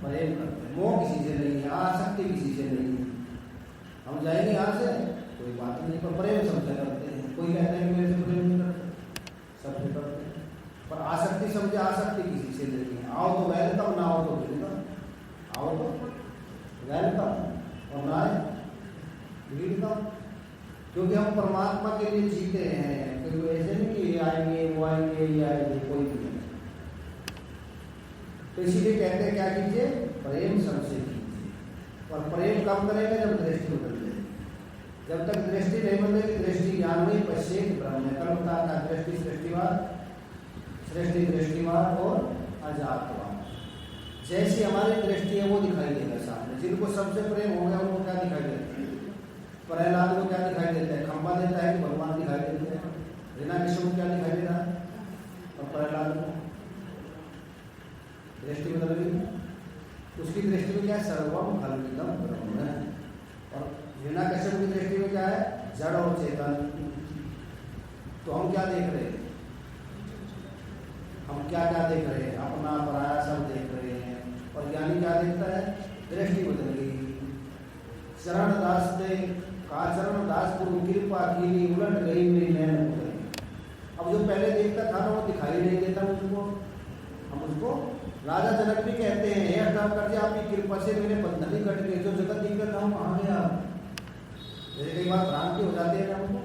प्रेम करते हैं। मोह किसी से नहीं है, आसक्ति किसी से नहीं है। हम जाएंगे यहाँ से, कोई क्योंकि हम परमात्मा के लिए जीते हैं, क्योंकि ऐसे नहीं कि ये आएंगे वो आएंगे ये आएंगे, कोई भी नहीं। तो इसीलिए कहते हैं क्या कीजिए, प्रेम सबसे कीजिए। और प्रेम कब करेंगे, जब दृष्टि बदल जाए। जब तक दृष्टि नहीं बदलेगी, दृष्टि ज्ञान में पश्चिम ब्रह्म कल बताना, दृष्टि सृष्टिवाद, सृष्टि दृष्टिवाद और अजातवाद। जैसी हमारी दृष्टि है वो दिखाई देगा सामने। जिनको सबसे प्रेम हो गया उनको क्या दिखाई देता है, प्रहलाद को क्या दिखाई देता है, खंबा देता है कि भगवान दिखाई देते हैं। हिरण्यकश्यप को क्या दिखाई दे रहा है, और प्रहलाद को दृष्टि बदल गई। उसकी दृष्टि में क्या है, सर्वम कल्पितम ब्रह्म है। और हिरण्यकश्यप की दृष्टि में क्या है, जड़ और चेतन। तो हम क्या देख रहे हैं, हम क्या क्या देख रहे हैं, अपना पराया सब देख रहे हैं। और ज्ञानी क्या देखता है, दृष्टि बदल गई। चरण दास ने कहा, चरण दास गुरु कृपा की उलट गई मेरी नैन उतरी। अब जो पहले देखता था ना वो दिखाई नहीं देता मुझको। हम उसको राजा जनक भी कहते हैं, हे अर्थात कर आपकी कृपा से मेरे बंधन ही कट गए, जो जगत दिखता था कहाँ गया। जैसे कई बार भ्रांति हो जाती है हमको,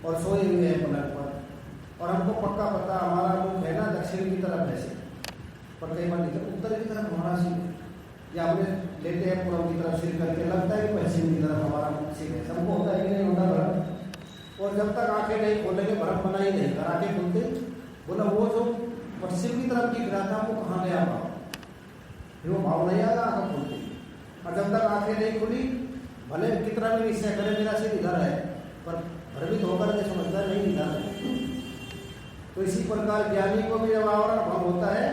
और सोए हुए हैं पलक पर, और हमको पक्का पता हमारा मुख है ना दक्षिण की तरफ ऐसे, पर कई बार उत्तर की तरफ हमारा सिर, या अपने लेते हैं पूर्व की तरफ सिर करके, लगता है कि पश्चिम की तरफ हमारा सिर है। सबको होता है कि नहीं होता भ्रम। और जब तक आंखें नहीं खोलेंगे भ्रम बना ही नहीं। कर आंखें खुलते बोला वो जो पश्चिम की तरफ दिख रहा था वो कहाँ गया भाव, फिर वो भाव नहीं आया आंखें खुलती। और जब तक आंखें नहीं खुली, भले कितना भी निश्चय करे मेरा सिर इधर है, पर भ्रमित होकर के समझता नहीं इधर है। तो इसी प्रकार ज्ञानी को भी जब आवरण भंग होता है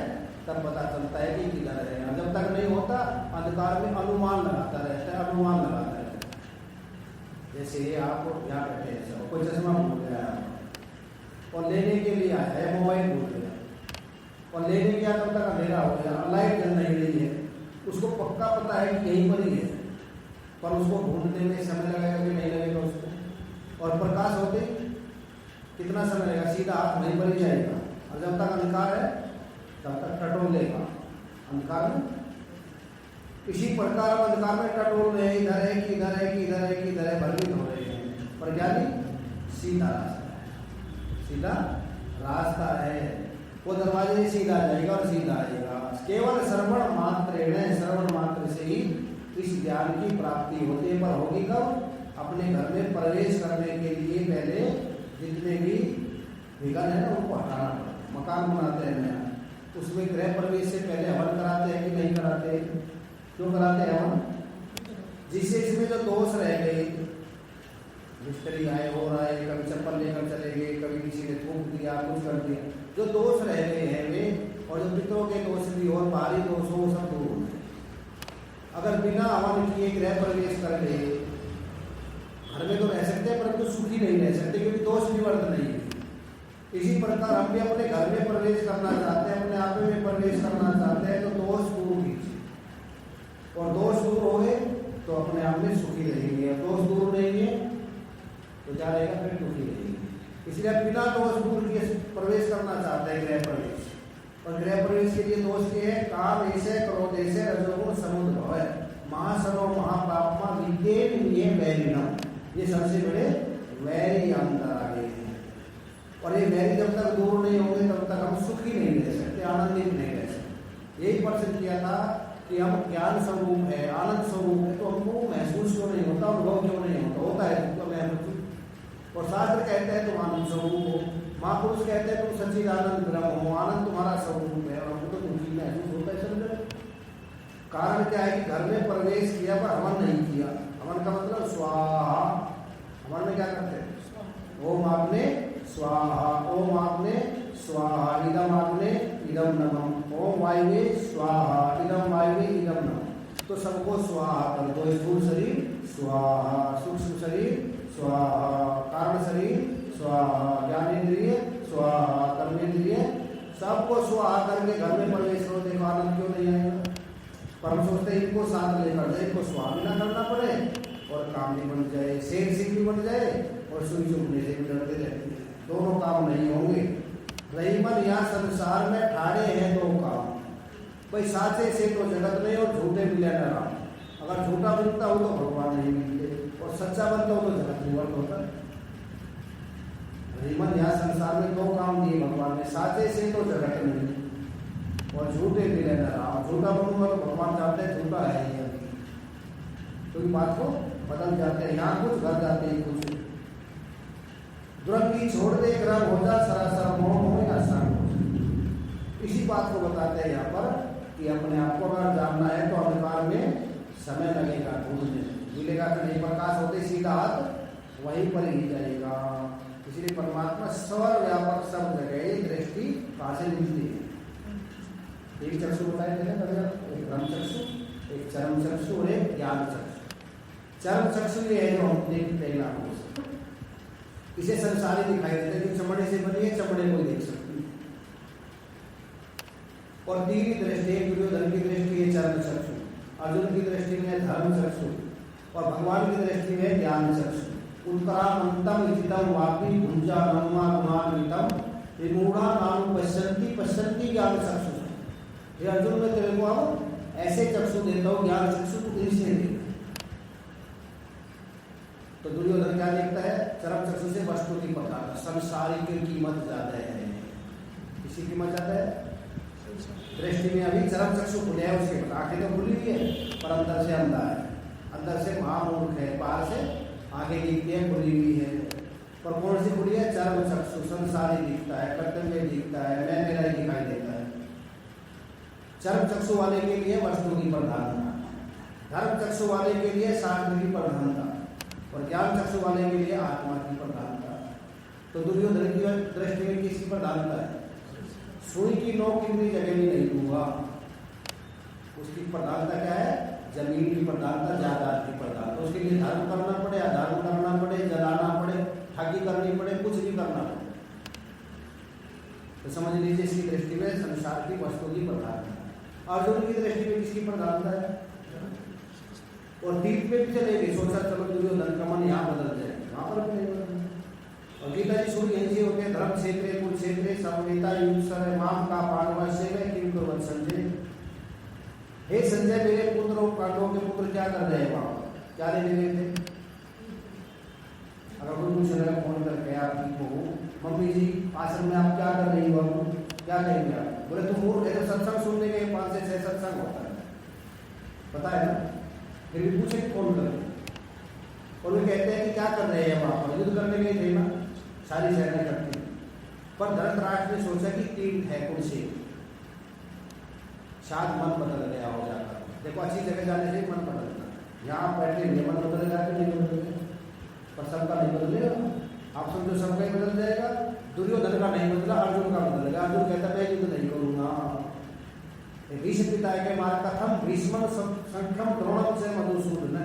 तब पता चलता है कि किधर है। जब तक नहीं होता अंधकार में अनुमान लगाता रहता है, अनुमान लगाता रहता है। जैसे आप यहाँ बैठे हैं, कोई चश्मा भूल गया और लेने के लिए आया है, मोबाइल भूल गया और लेने गया, तब तक अंधेरा हो गया, लाइट जल नहीं रही है। उसको पक्का पता है कि यहीं पर ही है, पर उसको ढूंढने में समय लगेगा कि नहीं लगेगा उसको। और प्रकाश होते कितना समय लगेगा, सीधा हाथ वहीं पर ही जाएगा। और जब तक अंधकार है तब तक टटोल लेगा अंधकार में। इसी प्रकार अंधकार में टटोल रहे, इधर है कि इधर है कि इधर है कि इधर है, भ्रमित हो रहे हैं। पर ज्ञानी सीधा रास्ता है, सीधा रास्ता है, वो दरवाजे से सीधा जाएगा और सीधा आएगा। केवल श्रवण मात्र से ही इस ज्ञान की प्राप्ति होती है। पर होगी कब, अपने घर में प्रवेश करने के लिए पहले जितने भी विघ्न है ना उनको हटाना पड़ता। मकान बनाते हैं नया, उसमें गृह प्रवेश से पहले हवन कराते हैं कि नहीं कराते, क्यों कराते हैं हवन, जिससे इसमें जो दोष रह गए, मिस्त्री आए हो रहा है, कभी चप्पल लेकर चले गए, कभी किसी ने थूक दिया, कुछ कर दिया, जो दोष रह गए हैं वे, और जो पितरों के दोष भी और बाहरी दोष हो, सब दूर हो। अगर बिना हवन किए गृह प्रवेश कर गए, घर में तो रह सकते हैं परंतु सुखी नहीं रह सकते, क्योंकि दोष निवर्त नहीं है। इसी प्रकार हम भी अपने घर में प्रवेश करना चाहते हैं, अपने आप में प्रवेश करना चाहते हैं, तो दोष दूर कीजिए। और दोष दूर हो गए तो अपने आप में सुखी रहेंगे, और दोष दूर रहेंगे तो क्या रहेगा, फिर दुखी रहेंगे। इसलिए बिना दोष दूर किए प्रवेश करना चाहते हैं गृह प्रवेश। और गृह प्रवेश के लिए दोष के है, काम ऐसे क्रोध ऐसे रजोगुण समुद्र है, महासर्व महापापमा विद्येन ये वैरिणम, ये सबसे बड़े वैरी अंतर आ गए हैं। और ये वैरी जब तक दूर नहीं होंगे तब तक हम सुखी नहीं रह सकते, आनंदित नहीं रह सकते। यही प्रश्न किया था कि हम ज्ञान स्वरूप है, आनंद स्वरूप है, तो हमको महसूस क्यों नहीं होता, अनुभव क्यों नहीं होता, होता है तो महसूस। और शास्त्र कहते हैं तुम आनंद स्वरूप हो, महापुरुष कहते हैं तुम सच्चिदानंद ब्रह्म हो, आनंद तुम्हारा स्वरूप है, और हमको तो दुखी महसूस होता है। समझ कारण क्या है कि घर में प्रवेश किया पर हवन नहीं किया। हवन का मतलब स्वाहा, हवन में क्या करते हैं, ओम आपने स्वाहा, ओम आपने स्वाहा, इदम आपने इदम नमः, ओम वायुवे स्वाहा, इदम वायुवे इदम नमः। तो सबको स्वाहा कर दो। स्थूल शरीर स्वाहा, सूक्ष्म शरीर स्वाहा, कारण शरीर स्वाहा, ज्ञानेंद्रिय स्वाहा, कर्मेंद्रिय, सबको स्वाहा करके घर में प्रवेश करो। देखो आनंद क्यों नहीं आएगा। पर हम सोचते हैं इनको साथ लेकर जाए, इनको स्वाहा भी ना करना पड़े और काम भी बन जाए, शेर सिंह भी बन जाए और सुई चुभने से भी डरते रहते हैं। दोनों काम नहीं होंगे। रही मन यहाँ संसार में ठाड़े हैं दो काम, भाई साचे से तो जगत नहीं और झूठे मिले न राम। अगर झूठा मिलता हो तो भगवान नहीं मिलते, और सच्चा बनता हो तो जगत निवर्त होता है। मन यहाँ संसार में 2 काम दिए भगवान ने, साचे से तो जगत नहीं और झूठे भी रहना रहा। झूठा बनूंगा तो भगवान चाहते हैं झूठा है ये अभी, क्योंकि बात को बदल जाते हैं, यहाँ कुछ घर जाते हैं कुछ। दुरंगी छोड़ दे ग्रह हो जा, सरासर मोह हो या शांत हो जा। इसी बात को बताते हैं यहाँ पर कि अपने आप को अगर जानना है तो अंधकार में समय लगेगा ढूंढने, मिलेगा कि नहीं, प्रकाश होते सीधा हाथ वहीं पर ही जाएगा। इसलिए परमात्मा सर्वव्यापक सब जगह दृष्टि कहाँ से मिलती है। एक चक्षु बताए थे ना, एक ब्रह्म चक्षु, एक चरम चक्षु और एक ज्ञान चक्षु। चरम चक्षु ये है जो हम देखते हैं आंखों से, इसे संसारी दिखाई देता है कि चमड़े से बनी है, चमड़े को देख सकती है। और तीसरी दृष्टि दुर्योधन की दृष्टि है चरम चक्षु, अर्जुन की दृष्टि में धर्म चक्षु और भगवान की दृष्टि में ज्ञान चक्षु। उत्तरामंतम इतितम वापी भुंजा ब्रह्मा गुणान्वितम विमूढ़ा नाम पश्यन्ति पश्यन्ति ज्ञान चक्षु। ये अर्जुन में तेरे को अब ऐसे चक्षु देता हूँ, ज्ञान चक्षु को इससे देता। तो दुर्योधन क्या देखता है, चरम चक्षु से वस्तु की पदार्थ, संसारी की कीमत ज्यादा है। किसी कीमत ज्यादा है दृष्टि में। अभी चरम चक्षु खुले है, उसके आंखें तो खुली हुई है पर अंदर से अंधा है, अंदर से महामूर्ख है, बाहर से आगे दिखती है खुली हुई है। पर कौन सी खुली है, चरम चक्षु, संसारी दिखता है, कर्तव्य दिखता है, मैं मेरा ही दिखाई देता है। चरम चक्षु वाले के लिए वस्तु की प्रधानता, धर्म चक्षु वाले के लिए शास्त्र की प्रधानता और ज्ञान चक्षु वाले के लिए आत्मा की प्रधानता। तो दुर्योधन की दृष्टि में किसकी प्रधानता है, सुई की नोक कितनी जगह भी नहीं दूंगा। उसकी प्रधानता क्या है, जमीन की प्रधानता, जायदाद की प्रधानता। उसके लिए धर्म करना पड़े, अधर्म करना पड़े, जलाना पड़े, ठगी करनी पड़े, कुछ भी करना पड़े। तो समझ लीजिए इसकी दृष्टि में संसार की वस्तु की प्रधानता। अर्जुन की दृष्टि में किसकी प्रधानता है, और तीर्थ पे भी चलेगी। सोचा चलो दुर्योधन का मन यहाँ बदल जाए, वहां पर भी नहीं बदल। और गीता जी शुरू यहीं से होते हैं, धर्म क्षेत्रे कुरुक्षेत्रे समवेता युत्सर माम का पांडवस्य में किम कुर्वन् संजय। हे संजय मेरे पुत्र और पांडवों के पुत्र क्या कर रहे हैं वहां, क्या लेने गए थे। अगर कोई पूछ रहा है फोन करके आपकी को, मम्मी जी आश्रम में आप क्या कर रही हो, क्या कहेंगे आप, बोले तुम मूर्ख है, तो सत्संग सुनने के 5 से 6 सत्संग होता है, पता है ना। फिर भी पूछे फोन करके, और वे कहते हैं कि क्या कर रहे हैं वहां पर, युद्ध करने के लिए ना सारी सेना करती है। पर धृतराष्ट्र ने सोचा कि 3 है कुर्सी, शायद मन बदल गया हो जाता। देखो अच्छी जगह जाने से मन बदलता, यहाँ बैठे हुए मन बदल जाते नहीं बदलेगा, पर सबका नहीं बदलेगा। आप समझो सबका ही बदल जाएगा। दुर्योधन का नहीं बदला, अर्जुन का बदलेगा। अर्जुन कहता मैं युद्ध नहीं करूंगा। भीष्म पिता के मार कथम भीष्म संख्यम द्रोणम से मधुसूदन,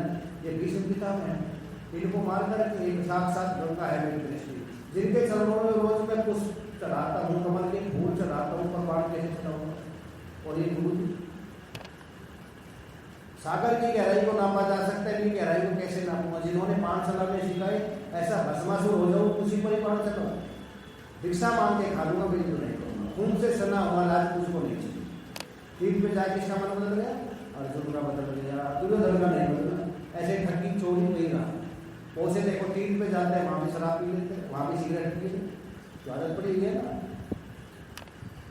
ये भीष्म पिता में इनको मारकर एक साक्षात गंगा है मेरी दृष्टि, जिनके चरणों में रोज मैं पुष्प चढ़ाता हूँ, कमल के फूल चढ़ाता हूँ, पर बाण कैसे चढ़ाऊंगा। और ये गुरु सागर की गहराई को नापा जा सकता है, इनकी गहराई को कैसे नापूंगा। जिन्होंने 5 साल में सिखाए ऐसा भस्मासुर हो जाऊँ, उसी पर ही बाण चलाऊँ, भिक्षा मांग के खा लूंगा, बिल्कुल नहीं करूँगा। खून से सना हुआ लाज कुछ को नहीं चाहिए। तीर्थ पे जाके किसका मन बदल गया, अर्जुन का बदल गया, दुर्योधन का नहीं बदला। ऐसे ठगी चोरी नहीं रहा। उसे देखो तीर्थ पे जाते हैं, वहां भी शराब पी लेते हैं, वहां भी सिगरेट पी लेते, तो आदत पड़ी हुई है ना।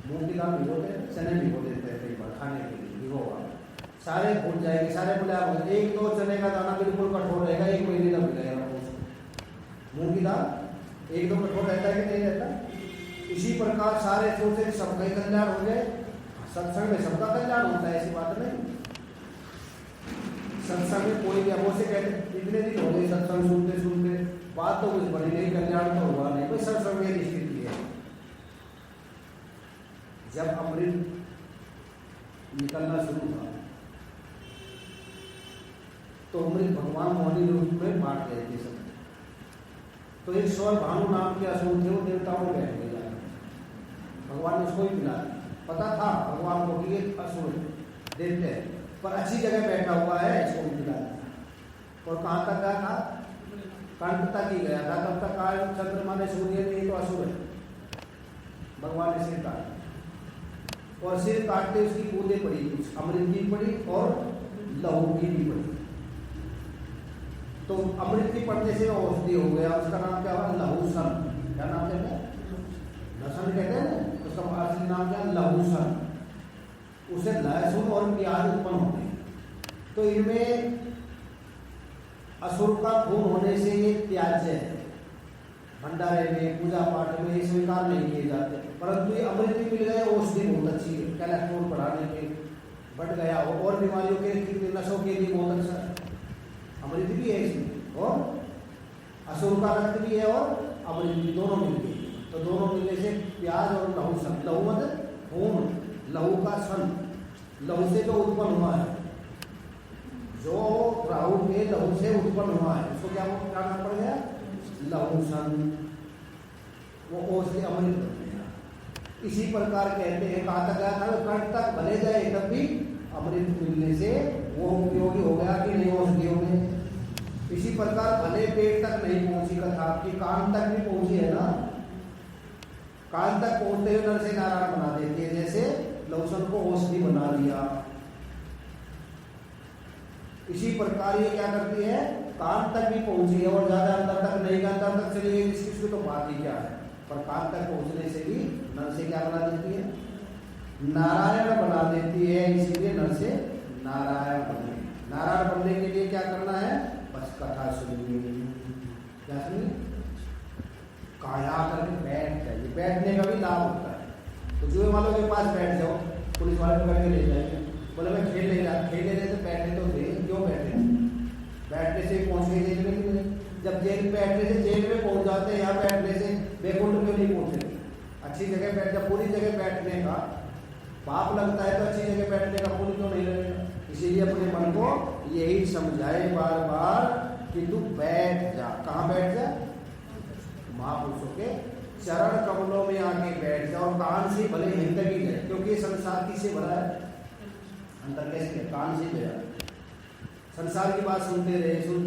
मूंग की दाल भिगोते हैं, चने भिगो देते हैं कई बार खाने के लिए, भिगोगा सारे भूल जाएंगे, सारे बोले आप 1-2 चने का दाना बिल्कुल कठोर रहेगा, 1 महीने तक मिलेगा। मूंग की दाल 1-2 कठोर रहता है कि नहीं रहता। इसी प्रकार सारे सोचे सबका ही कल्याण हो जाए, सत्संग में सबका कल्याण होता है, ऐसी बात नहीं। सत्संग में कोई क्या वो से कहते इतने दिन हो गए सत्संग सुनते सुनते, बात तो कुछ बड़ी नहीं, कल्याण तो हुआ नहीं। कोई सत्संग में स्थिति है, जब अमृत निकलना शुरू हुआ तो अमृत भगवान मोहनी रूप में बांट गए थे सब। तो एक स्वर भानु नाम के असुर थे, वो देवताओं में बैठ गए, भगवान ने उसको ही मिला। पता था भगवान को कि ये असुर देते हैं, पर अच्छी जगह बैठा हुआ है, इसको मिला। और कहाँ तक गया था, कंठ तक ही गया था। तब तक काल चंद्रमा ने सूर्य ने तो असुर है, भगवान ने सिर काटा, और सिर काटते उसकी कूदे पड़ी, कुछ अमृत की पड़ी और लहू की भी पड़ी। तो अमृत की पढ़ने से औषधि हो गया, उसका नाम क्या हुआ? लहूसन। क्या नाम कहते हैं? लहसुन कहते हैं ना, उसका असली नाम क्या? लहूसन। उसे लहसुन और प्याज उत्पन्न होते हैं। तो इनमें असुर का खून होने से ये त्याज्य है, भंडारे में, पूजा पाठ में ये स्वीकार नहीं किए जाते। परंतु ये अमृत भी मिल गए, औषधि बहुत अच्छी है, कैलेस्ट्रॉल बढ़ाने के बढ़ गया, और बीमारियों के, नशों के लिए बहुत अच्छा है। अमृत भी है इसमें, और असुर का रक्त भी है, और अमृत भी, दोनों मिल गए। तो दोनों मिलने से प्याज और लहू सन, लहू मतलब खून, लहू का सन, लहू से जो उत्पन्न हुआ है, जो राहु के लहू से उत्पन्न हुआ है, उसको क्या नाम पड़ गया? लहूसन। वो औषधि अमृत बन गया। इसी प्रकार कहते हैं, कहा तक गया था, कंठ तक भले जाए तब भी अमृत मिलने से वो उपयोगी हो गया कि नहीं औषधियों में। इसी प्रकार भले पेट तक नहीं पहुंची कथा आपकी, कान तक भी पहुंची है ना। कान तक पहुंचते हुए नर से नारायण बना देती है, जैसे लहूसन को औषधि बना दिया। इसी प्रकार ये क्या करती है? कान तक भी पहुंची है, और ज्यादा अंदर तक नहीं, अंदर तक चली गई इसकी तो बात ही क्या है। पर कान तक पहुंचने से भी नर से क्या बना देती है? नारायण बना देती है। इसीलिए नर से नारायण बने। नारायण बनने के लिए क्या करना है? बस कथा सुनिए। क्या सुनिए? काया करके बैठ जाइए। बैठने का भी लाभ होता है। तो जुए वालों के पास बैठ जाओ, पुलिस वाले पकड़ के ले जाएंगे, बोले मैं खेल ले रहा, खेल ले रहे तो बैठने तो थे, क्यों बैठे? बैठने से पहुंच गए जेल में क्यों नहीं? जब जेल बैठने से जेल में पहुंच जाते हैं, यहाँ बैठने से वैकुंठ क्यों नहीं पहुंचे? अच्छी जगह बैठ, जब पूरी जगह बैठने का पाप लगता है तो अच्छी जगह बैठने का पुण्य क्यों नहीं लगेगा? इसीलिए अपने मन को यही समझाए बार बार कि तू बैठ जा। कहाँ बैठ जा? महापुरुषों के चरण कमलों में आके बैठ जा, और कान से भले हिंदगी जाए, क्योंकि ये संसार किससे भरा है? अंतर कैसे? कान से गया। संसार की बात सुनते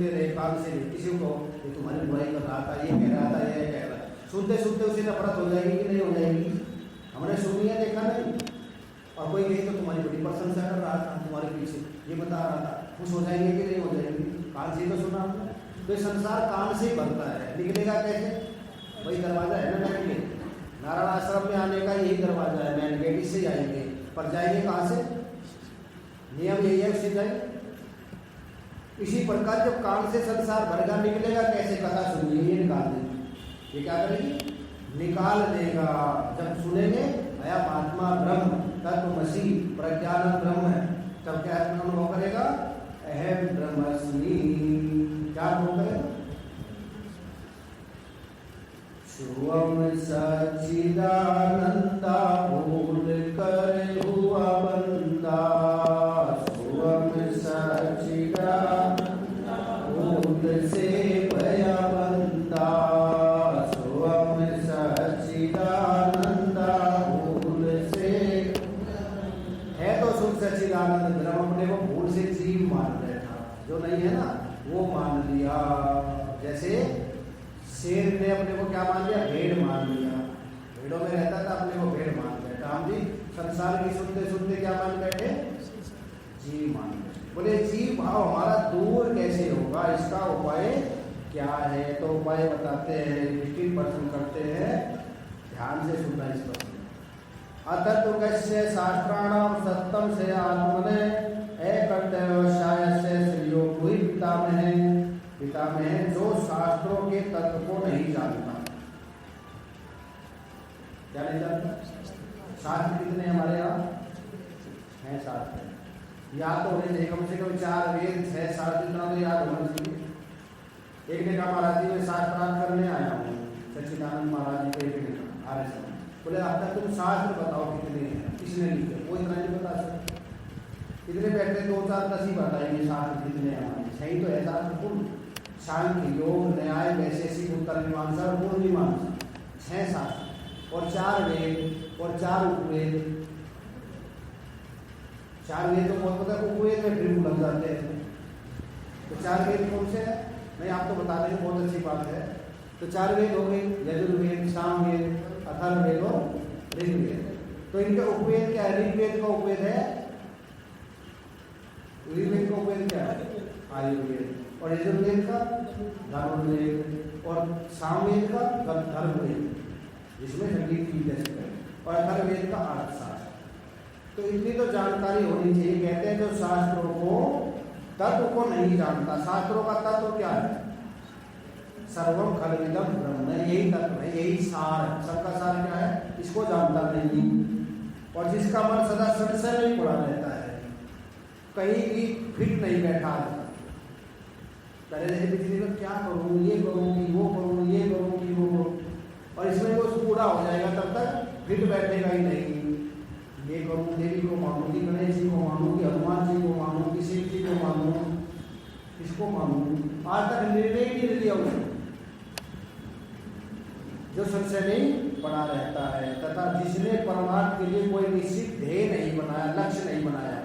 रहे कान से। किसी को ये तुम्हारी बुराई कर रहा था, ये कह रहा था, ये कह रहा था, सुनते सुनते उसे नफरत हो जाएगी कि नहीं हो जाएगी? हमने सुनी है, देखा नहीं। और कोई कहे तो तुम्हारी बड़ी प्रशंसा कर रहा था, तुम्हारे पीछे ये बता रहा था, खुश हो जाएंगे कि नहीं हो जाएंगे? कान से तो सुना हमने। तो ये संसार कान से बनता है, निकलेगा कैसे? वही दरवाजा है ना मैन गेट। नारायण आश्रम में आने का यही दरवाजा है, मैन गेट, इससे जाएंगे। पर जाएंगे कहाँ से? नियम यही है, उससे जाएंगे। इसी प्रकार जब कान से संसार भरेगा, निकलेगा कैसे? कथा सुनिए, ये निकाल देगी। ये क्या करेगी? निकाल देगा। जब सुनेंगे अयम आत्मा ब्रह्म तत्वमसि प्रज्ञान ब्रह्म है, तब क्या अनुभव करेगा? अहम ब्रह्मस्मि। क्या अनुभव करेगा? शुभम सच्चिदानंदा भूल कर हुआ बंदा। शुभम सच्चिदानंदा भूल से भया बंदा। शुभम सच्चिदानंदा भूल से है तो सुख सच्चिदानंद ब्रह्म, अपने को भूल से जीव मान बैठा, जो नहीं है ना वो मान लिया। जैसे शेर ने अपने को क्या मान लिया? भेड़ मान लिया। भेड़ों में रहता था, अपने को भेड़ मान बैठा। हम भी संसार की सुनते सुनते क्या मान बैठे? जीव मान बैठे। बोले जीव भाव हमारा दूर कैसे होगा, इसका उपाय क्या है? तो उपाय बताते हैं, विस्तृत प्रश्न करते हैं, ध्यान से सुनना इस प्रश्न। अतत्व कस्य शास्त्राणाम सत्यम से आत्मने एकर्तव्यवसायस्य श्रेयो कोई पितामह है जो शास्त्रों के तत्व को नहीं जानता। क्या नहीं जानता? शास्त्र कितने हमारे यहाँ हैं? शास्त्र याद तो होने चाहिए, कम से कम 4 वेद 6 शास्त्र, इतना तो याद होना चाहिए। एक ने कहा महाराज जी मैं शास्त्रार्थ करने आया हूँ, सच्चिदानंद महाराज जी को एक ने कहा आर्य समाज। बोले अब तक तुम शास्त्र बताओ कितने हैं, किसने लिखे? वो इतना नहीं बता सकते। कितने बैठे 2 4 10 ही बताएंगे शास्त्र कितने हमारे। सही तो है शास्त्र कुल, सांख्य योग न्याय वैशेषिक उत्तर मीमांसा और पूर्व मीमांसा, 6 शास्त्र और 4 वेद और 4 उपवेद। 4 वेद तो बहुत पता है, उपवेद में फिर लग जाते हैं। तो 4 वेद कौन से हैं? मैं आपको बता दें, बहुत अच्छी बात है। तो 4 वेद हो गए, यजुर्वेद, सामवेद, अथर्ववेद और ऋग्वेद। तो इनका उपवेद क्या है? ऋग्वेद का उपवेद है, ऋग्वेद का उपवेद क्या है? आयुर्वेद। और यजुर्वेद का धनुर्वेद और सामवेद का धर्मवेद, जिसमें संगीत की दशक है, और अथर्ववेद का अर्थशास्त्र। तो इतनी तो जानकारी होनी चाहिए। कहते हैं जो शास्त्रों को तत्व को नहीं जानता, शास्त्रों का तत्व क्या है? सर्वम खलविदम ब्रह्म, यही तत्व है, यही सार है। सबका सार क्या है? इसको जानता नहीं। और जिसका मन सदा संशय में पड़ा रहता है, कहीं भी फिट नहीं बैठा रहता, पहले पिछली बार क्या करूँ, ये करूँगी, वो करूँ, ये करूँगी, वो करूँ, और इसमें वो पूरा हो जाएगा तब तक फिट बैठेगा ही नहीं। ये करूँ, देवी को मानूंगी, गणेश जी को मानूंगी, हनुमान जी को मानूंगी, शिव जी को मानूं, किसको मानूं? आज तक निर्णय ही नहीं लिया उसने। जो संशय नहीं बना रहता है, तथा जिसने परमार्थ के लिए कोई निश्चित ध्येय नहीं बनाया, लक्ष्य नहीं बनाया।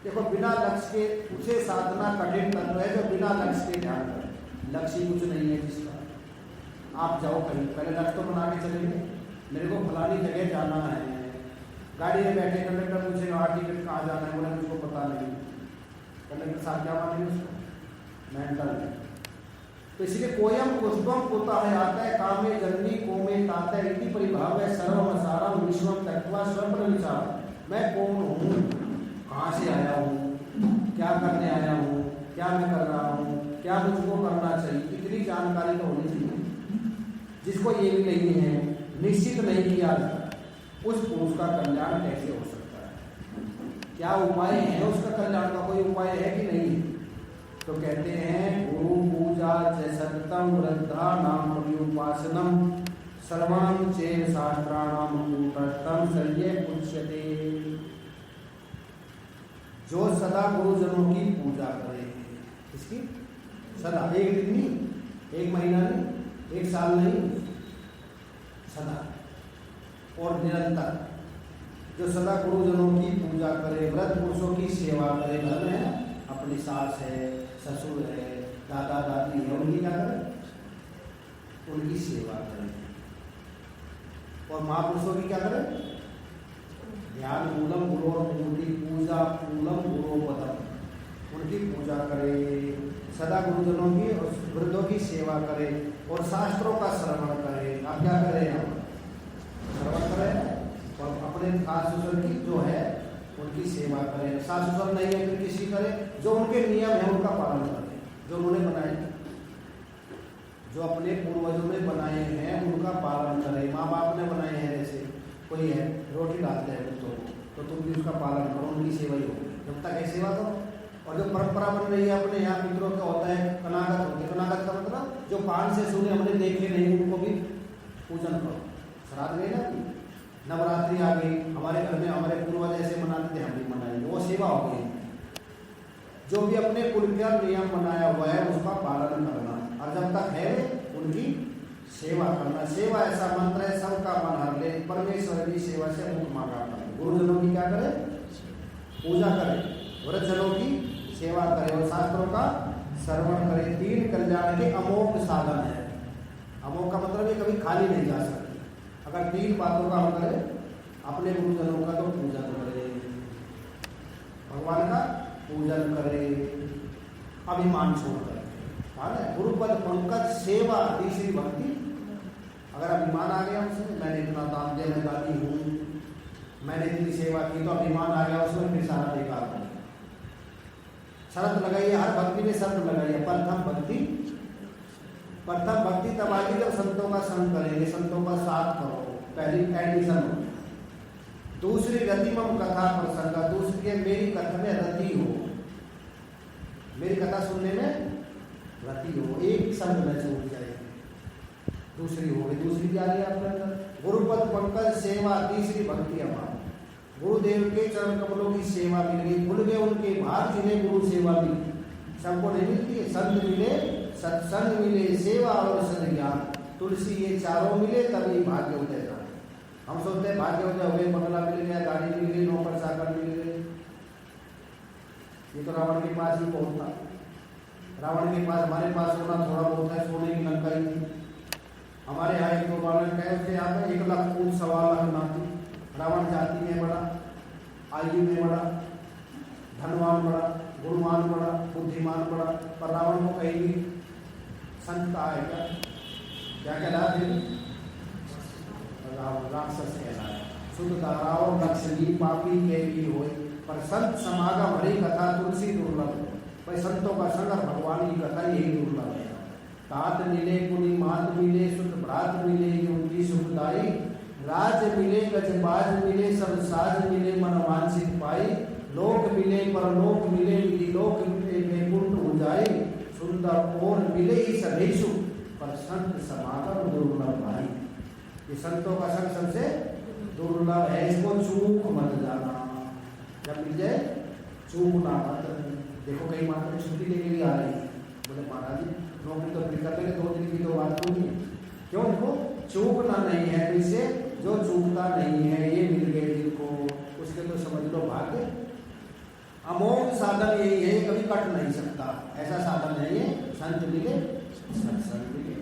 देखो बिना लक्ष्य के उसे साधना कठिन तत्व है, जो बिना लक्ष्य के ध्यान करे। लक्ष्य कुछ नहीं है जिसका। आप जाओ कहीं, पहले लक्ष्य तो बना के चलेंगे, मेरे को फलानी जगह जाना है। गाड़ी में बैठे कंडक्टर पूछेगा हाँ टिकट कहाँ जाना है, बोला मुझको पता नहीं। कंडक्टर साहब क्या मानेंगे उसको? मेंटल है। तो इसलिए कोयम पुष्पम कुतः आता है कामे जननी कोमे ताता इति परिभाव है सर्वम सारम विश्वम तत्वा स्वप्न विचार। मैं कौन हूँ, कहाँ से आया हूँ, क्या करने आया हूँ, क्या मैं कर रहा हूँ, क्या मुझको करना चाहिए, इतनी जानकारी तो होनी चाहिए। जिसको ये भी नहीं है, निश्चित नहीं किया जाता, उस पुरुष का कल्याण कैसे हो सकता है? क्या उपाय है उसका कल्याण का? कोई उपाय है कि नहीं? तो कहते हैं गुरु पूजा सततम वृद्धा नाम उपासनम सर्वं चेन शास्त्राणाम कूटस्थम शल्य उच्यते। जो सदा गुरुजनों की पूजा करे, इसकी सदा, एक दिन नहीं, एक महीना नहीं, एक साल नहीं, सदा और निरंतर। जो सदा गुरुजनों की पूजा करे, व्रत पुरुषों की सेवा करे, घर में अपनी सास है, ससुर है, दादा दादी है, उनकी क्या करे? उनकी सेवा करे। और महापुरुषों की क्या करे? ध्यान मूलम गुरो मूर्ति पूजा मूलम गुरोपदम, उनकी पूजा करे, सदा गुरुजनों की और वृद्धों की सेवा करे, और शास्त्रों का श्रवण करे। आप क्या करें? श्रवण करें, और अपने सास ससुर की जो है उनकी सेवा करें। सास ससुर नहीं है फिर किसी करे, जो उनके नियम है उनका पालन करें, जो उन्होंने बनाए, जो अपने पूर्वजों ने बनाए हैं उनका पालन करें। माँ बाप ने बनाए हैं, जैसे कोई है रोटी डालते हैं तो तुम भी उसका पालन करो, उनकी सेवा ही होगी जब तक है, सेवा करो। और जो परंपरा बन रही है अपने यहाँ पितरों का होता है कनागत होती है, कनागत का मतलब जो कान से सुने हमने देखे नहीं, उनको भी पूजन करो। श्राद्ध गई ना, नवरात्रि आ गई, हमारे घर में हमारे पूर्वज ऐसे मनाते थे, हम भी मनाएंगे, वो सेवा हो गई। जो भी अपने कुल का नियम बनाया हुआ है उसका पालन करना, और जब तक है उनकी सेवा करना। सेवा ऐसा मंत्र है सबका मन हर ले, परमेश्वर की सेवा से मुख मांगा। गुरुजनों की क्या करे? पूजा करे, वृद्धजनों की सेवा करे, और शास्त्रों का श्रवण करे। तीन कल्याण के अमोघ साधन है। अमोघ का मतलब ये कभी खाली नहीं जा सकती। अगर तीन बातों का हम करें, अपने गुरुजनों का तो पूजन करें, भगवान का पूजन करें, अभिमान छोड़कर, गुरुपद पंकज सेवा, तीसरी भक्ति। अगर अभिमान आ गया उसमें, मैंने इतना दान दिया, मैं दानी हूँ, मैंने इतनी सेवा की, तो अभिमान आ गया उसमें, फिर सारा बेकार हो गया। शर्त लगाइए, हर भक्ति में शर्त लगाइए। प्रथम भक्ति तब आएगी जब संतों का संग करेंगे, संतों का साथ करो, पहली एडमिशन हो। दूसरी रतिमम कथा प्रसंग, दूसरी है मेरी कथा में रति हो, मेरी कथा सुनने में रति हो, एक संग में छूट जाएगी। दूसरी हो गई, दूसरी क्या लिया आपने? गुरुपद पंकज सेवा, तीसरी भक्ति अमा, गुरुदेव के चरण कमलों की सेवा मिल गई। भूल गए उनके भाग जिन्हें गुरु सेवा मिली, सबको नहीं मिलती है। संत मिले, सत्संग मिले, सेवा और सद्ज्ञान, तुलसी ये चारों मिले तभी भाग्य उदय जाए। हम सोचते हैं भाग्य उदय हो गए, बंगला मिल गया, गाड़ी मिल गई, नौकर चाकर मिल गए। ये तो रावण के पास ही बहुत था। रावण के पास, हमारे पास सोना थोड़ा बहुत है, सोने की लंका ही थी। हमारे यहाँ एक दो बालक कहे उसके यहाँ पे 1 लाख ऊँट 1.25 लाख नाती। रावण जाति में बड़ा, आयु में बड़ा, धनवान बड़ा, गुणवान बड़ा, बुद्धिमान बड़ा, पर रावण को कहेगी संत कहा है क्या कहला फिर राक्षस कहलाया। शुद्ध दाराव लक्ष्मी पापी के भी हो, पर संत समागम हरि कथा तुलसी दुर्लभ। भाई संतों का संग भगवान की कथा यही दुर्लभ है। तात मिले पुनि मात मिले शुद्ध भ्रात मिले उनकी सुखदाई। राज मिले गजबाज मिले सब साज मिले मन वांछित पाई। लोक मिले परलोक मिले विधि लोक मिले वैकुंठ उजाई। सुंदर और मिले ही सभी सुख, पर संत समागम दुर्लभ भाई। ये संतों का संग सबसे दुर्लभ है, इसको चूक मत जाना। जब मिल जाए चूकना मत। देखो कई माता छुट्टी लेके भी आ रही है, बोले महाराज जी नौकरी तो फिर कर लेंगे, 2 दिन की तो बात होगी। क्यों? देखो चूकना नहीं है, तो इसे जो चूकता नहीं है ये मिल गए जिनको, उसके तो समझ लो भाग्य। अमोघ साधन यही है, कभी कट नहीं सकता, ऐसा साधन है ये। संत मिले, सत्संग मिले,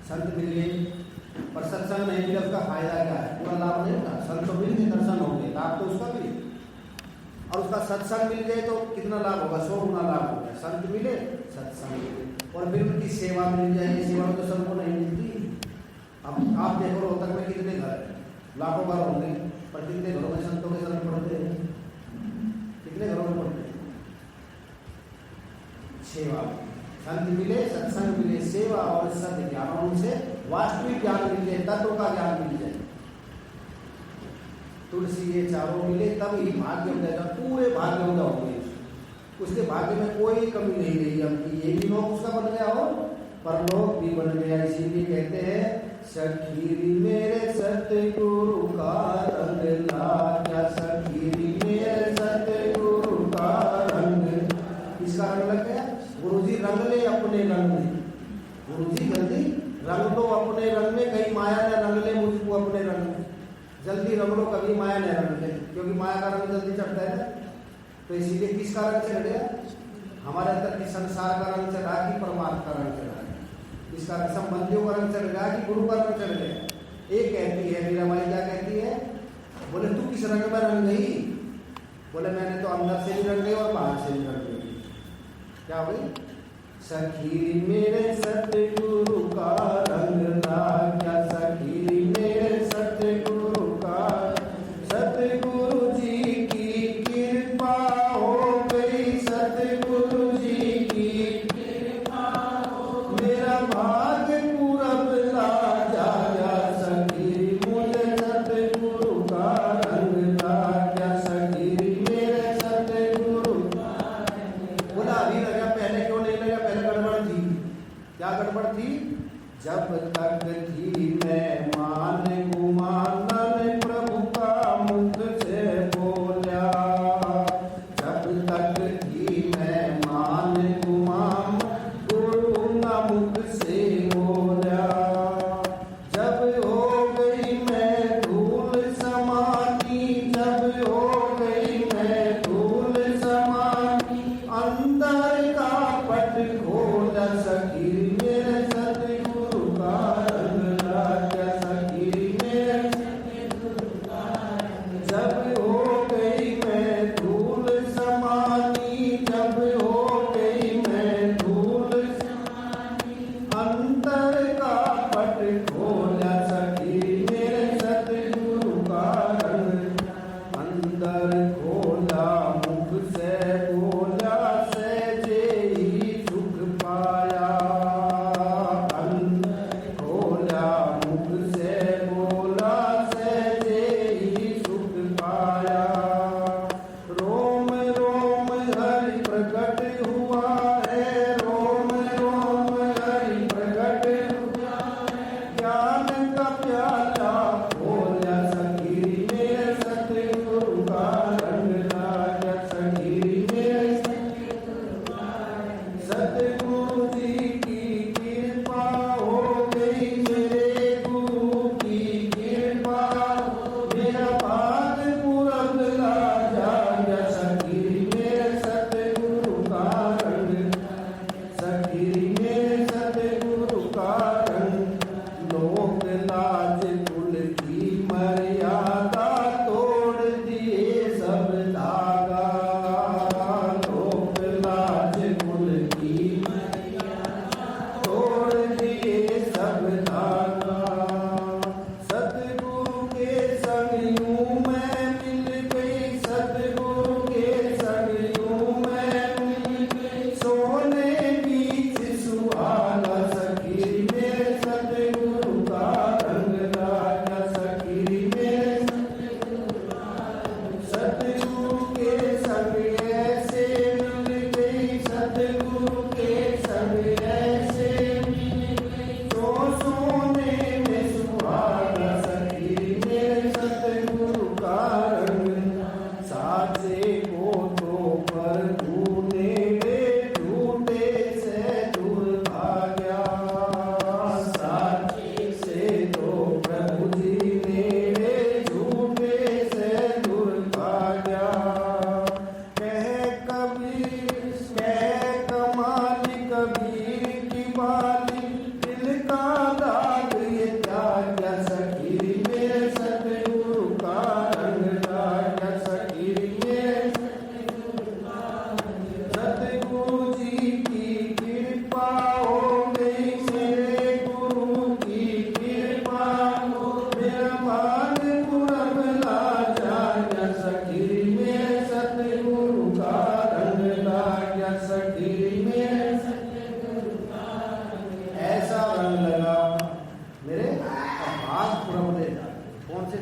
संत मिले पर सत्संग नहीं मिले, उसका फायदा क्या है? पूरा लाभ नहीं होगा। संत तो मिल गए, दर्शन हो गए, लाभ तो उसका भी, और उसका सत्संग मिल जाए तो कितना लाभ होगा? 100 गुना लाभ होगा। संत मिले, सत्संग मिले, और फिर उनकी सेवा मिल जाएगी। सेवा तो सबको नहीं मिलती। अब आप देखो रोहतक में कितने घर हैं, लाखों घर होंगे, पर कितने घरों में संतों के शरण पढ़ते हैं? कितने घरों में पढ़ते हैं? सेवा, संत मिले, सत्संग मिले, सेवा और सत्य ज्ञान, और उनसे वास्तविक ज्ञान मिल जाए, तत्व का ज्ञान मिल जाए। तुलसी ये चारों मिले तब ही भाग्य हो जाएगा, पूरे भाग्य होंगे। उसके भाग्य में कोई कमी नहीं रही। अब ये भी लोग उसका बन गया हो, परलोक भी बन गया। इसीलिए कहते हैं सखी मेरे सतगुरु का रंग लागा। सखी मेरे सतगुरु का रंग, इसका रंग लग गया। गुरुजी रंग ले अपने रंग में, गुरुजी जल्दी रंग लो अपने रंग में, कहीं माया ने रंग ले मुझको अपने रंग में। जल्दी रंग लो, कभी माया ने रंग ले, क्योंकि माया का रंग जल्दी चढ़ता है ना। तो इसीलिए किसका रंग चढ़ गया? हमारे अंदर की संसार का रंग चढ़ा कि परमात्मा का रंग चढ़ा? इसका संबंधियों का रंग चढ़ गया कि गुरु का रंग चढ़ गया? एक कहती है मीराबाई, क्या कहती है? बोले तू किस रंग में रंग गई? बोले मैंने तो अंदर से भी रंग गई और बाहर से भी रंग गई। क्या भाई? सखी मेरे सतगुरु का रंग लागा। सखी मेरे सतगुरु का, सतगुरु जी की कृपा हो गई। सतगुरु जी की कृपा हो, मेरा भाग्य पूरब ला जाया। सखी मुझे सतगुरु का रंग लागा। सखी मेरे सतगुरु का रंग। बोला अभी लगा, पहले क्यों नहीं लगा? पहले गड़बड़ थी। क्या गड़बड़ थी? जब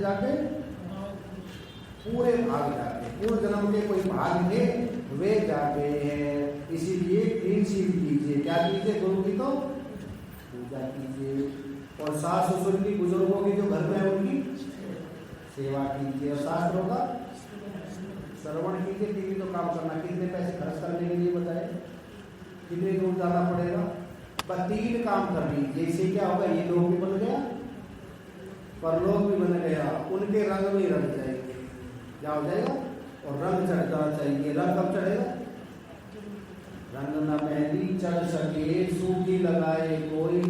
जाके पूरे भाग जाते, पूर्व जन्म के कोई भाग थे वे जाते हैं। इसीलिए 3 चीज कीजिए। क्या कीजिए? गुरु की तो पूजा कीजिए, और सास ससुर की, बुजुर्गों की जो घर में है उनकी सेवा कीजिए, और शास्त्रों का श्रवण कीजिए। टीवी तो काम करना, कितने पैसे खर्च करने के लिए बताए, कितने दूर जाना पड़ेगा? बस 3 काम कर लीजिए, इससे क्या होगा? ये लोग भी बन गया, परलोक भी बन गया, उनके रंग में रंग जाएंगे। क्या हो जाएगा? और रंग चढ़ना चाहिए। रंग कब चढ़ेगा? रंग न मेहंदी चढ़ सके सूखी लगाए कोई,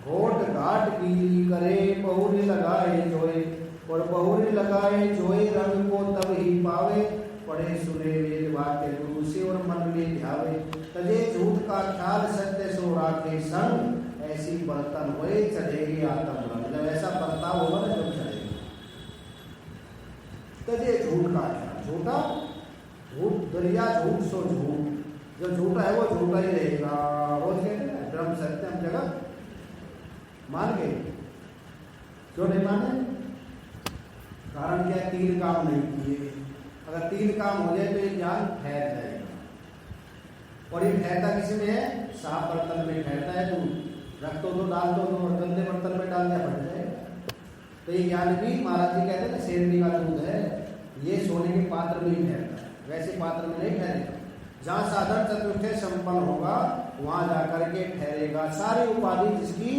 घोट घाट पीली करे बहुरी लगाए जोए, और बहुरी लगाए जोए रंग को तब ही पावे, पढ़े सुने वेद वाक्य गुरु से और मन में ध्यावे, तजे झूठ का ख्याल सत्य सो राखे संग, ऐसी बर्तन हुए चढ़ेगी आत्म रंग। जब ऐसा बर्ताव होगा ना, जब चढ़ेगी। तजे झूठ का ख्याल, झूठा झूठ दरिया झूठ सो झूठ, जो झूठा है वो झूठा ही रहेगा। रोज कहते हैं ब्रह्म सत्यम जगत, मान गए? क्यों नहीं माने? कारण क्या? 3 काम नहीं किए। अगर 3 काम हो जाए तो ये ज्ञान ठहर जाएगा, और ये ठहरता किसी में है? साफ बर्तन में ठहरता है। तुम रख तो दो, डाल दो, और गंदे बर्तन में डाल दिया, फट जाएगा। तो ये ज्ञान भी महाराज जी कहते हैं ना, शेरनी का दूध है, ये सोने के पात्र में ही ठहरता है, वैसे पात्र में नहीं ठहरेगा। जहाँ साधन चतुर्थ संपन्न होगा वहां जाकर के ठहरेगा। सारी उपाधि जिसकी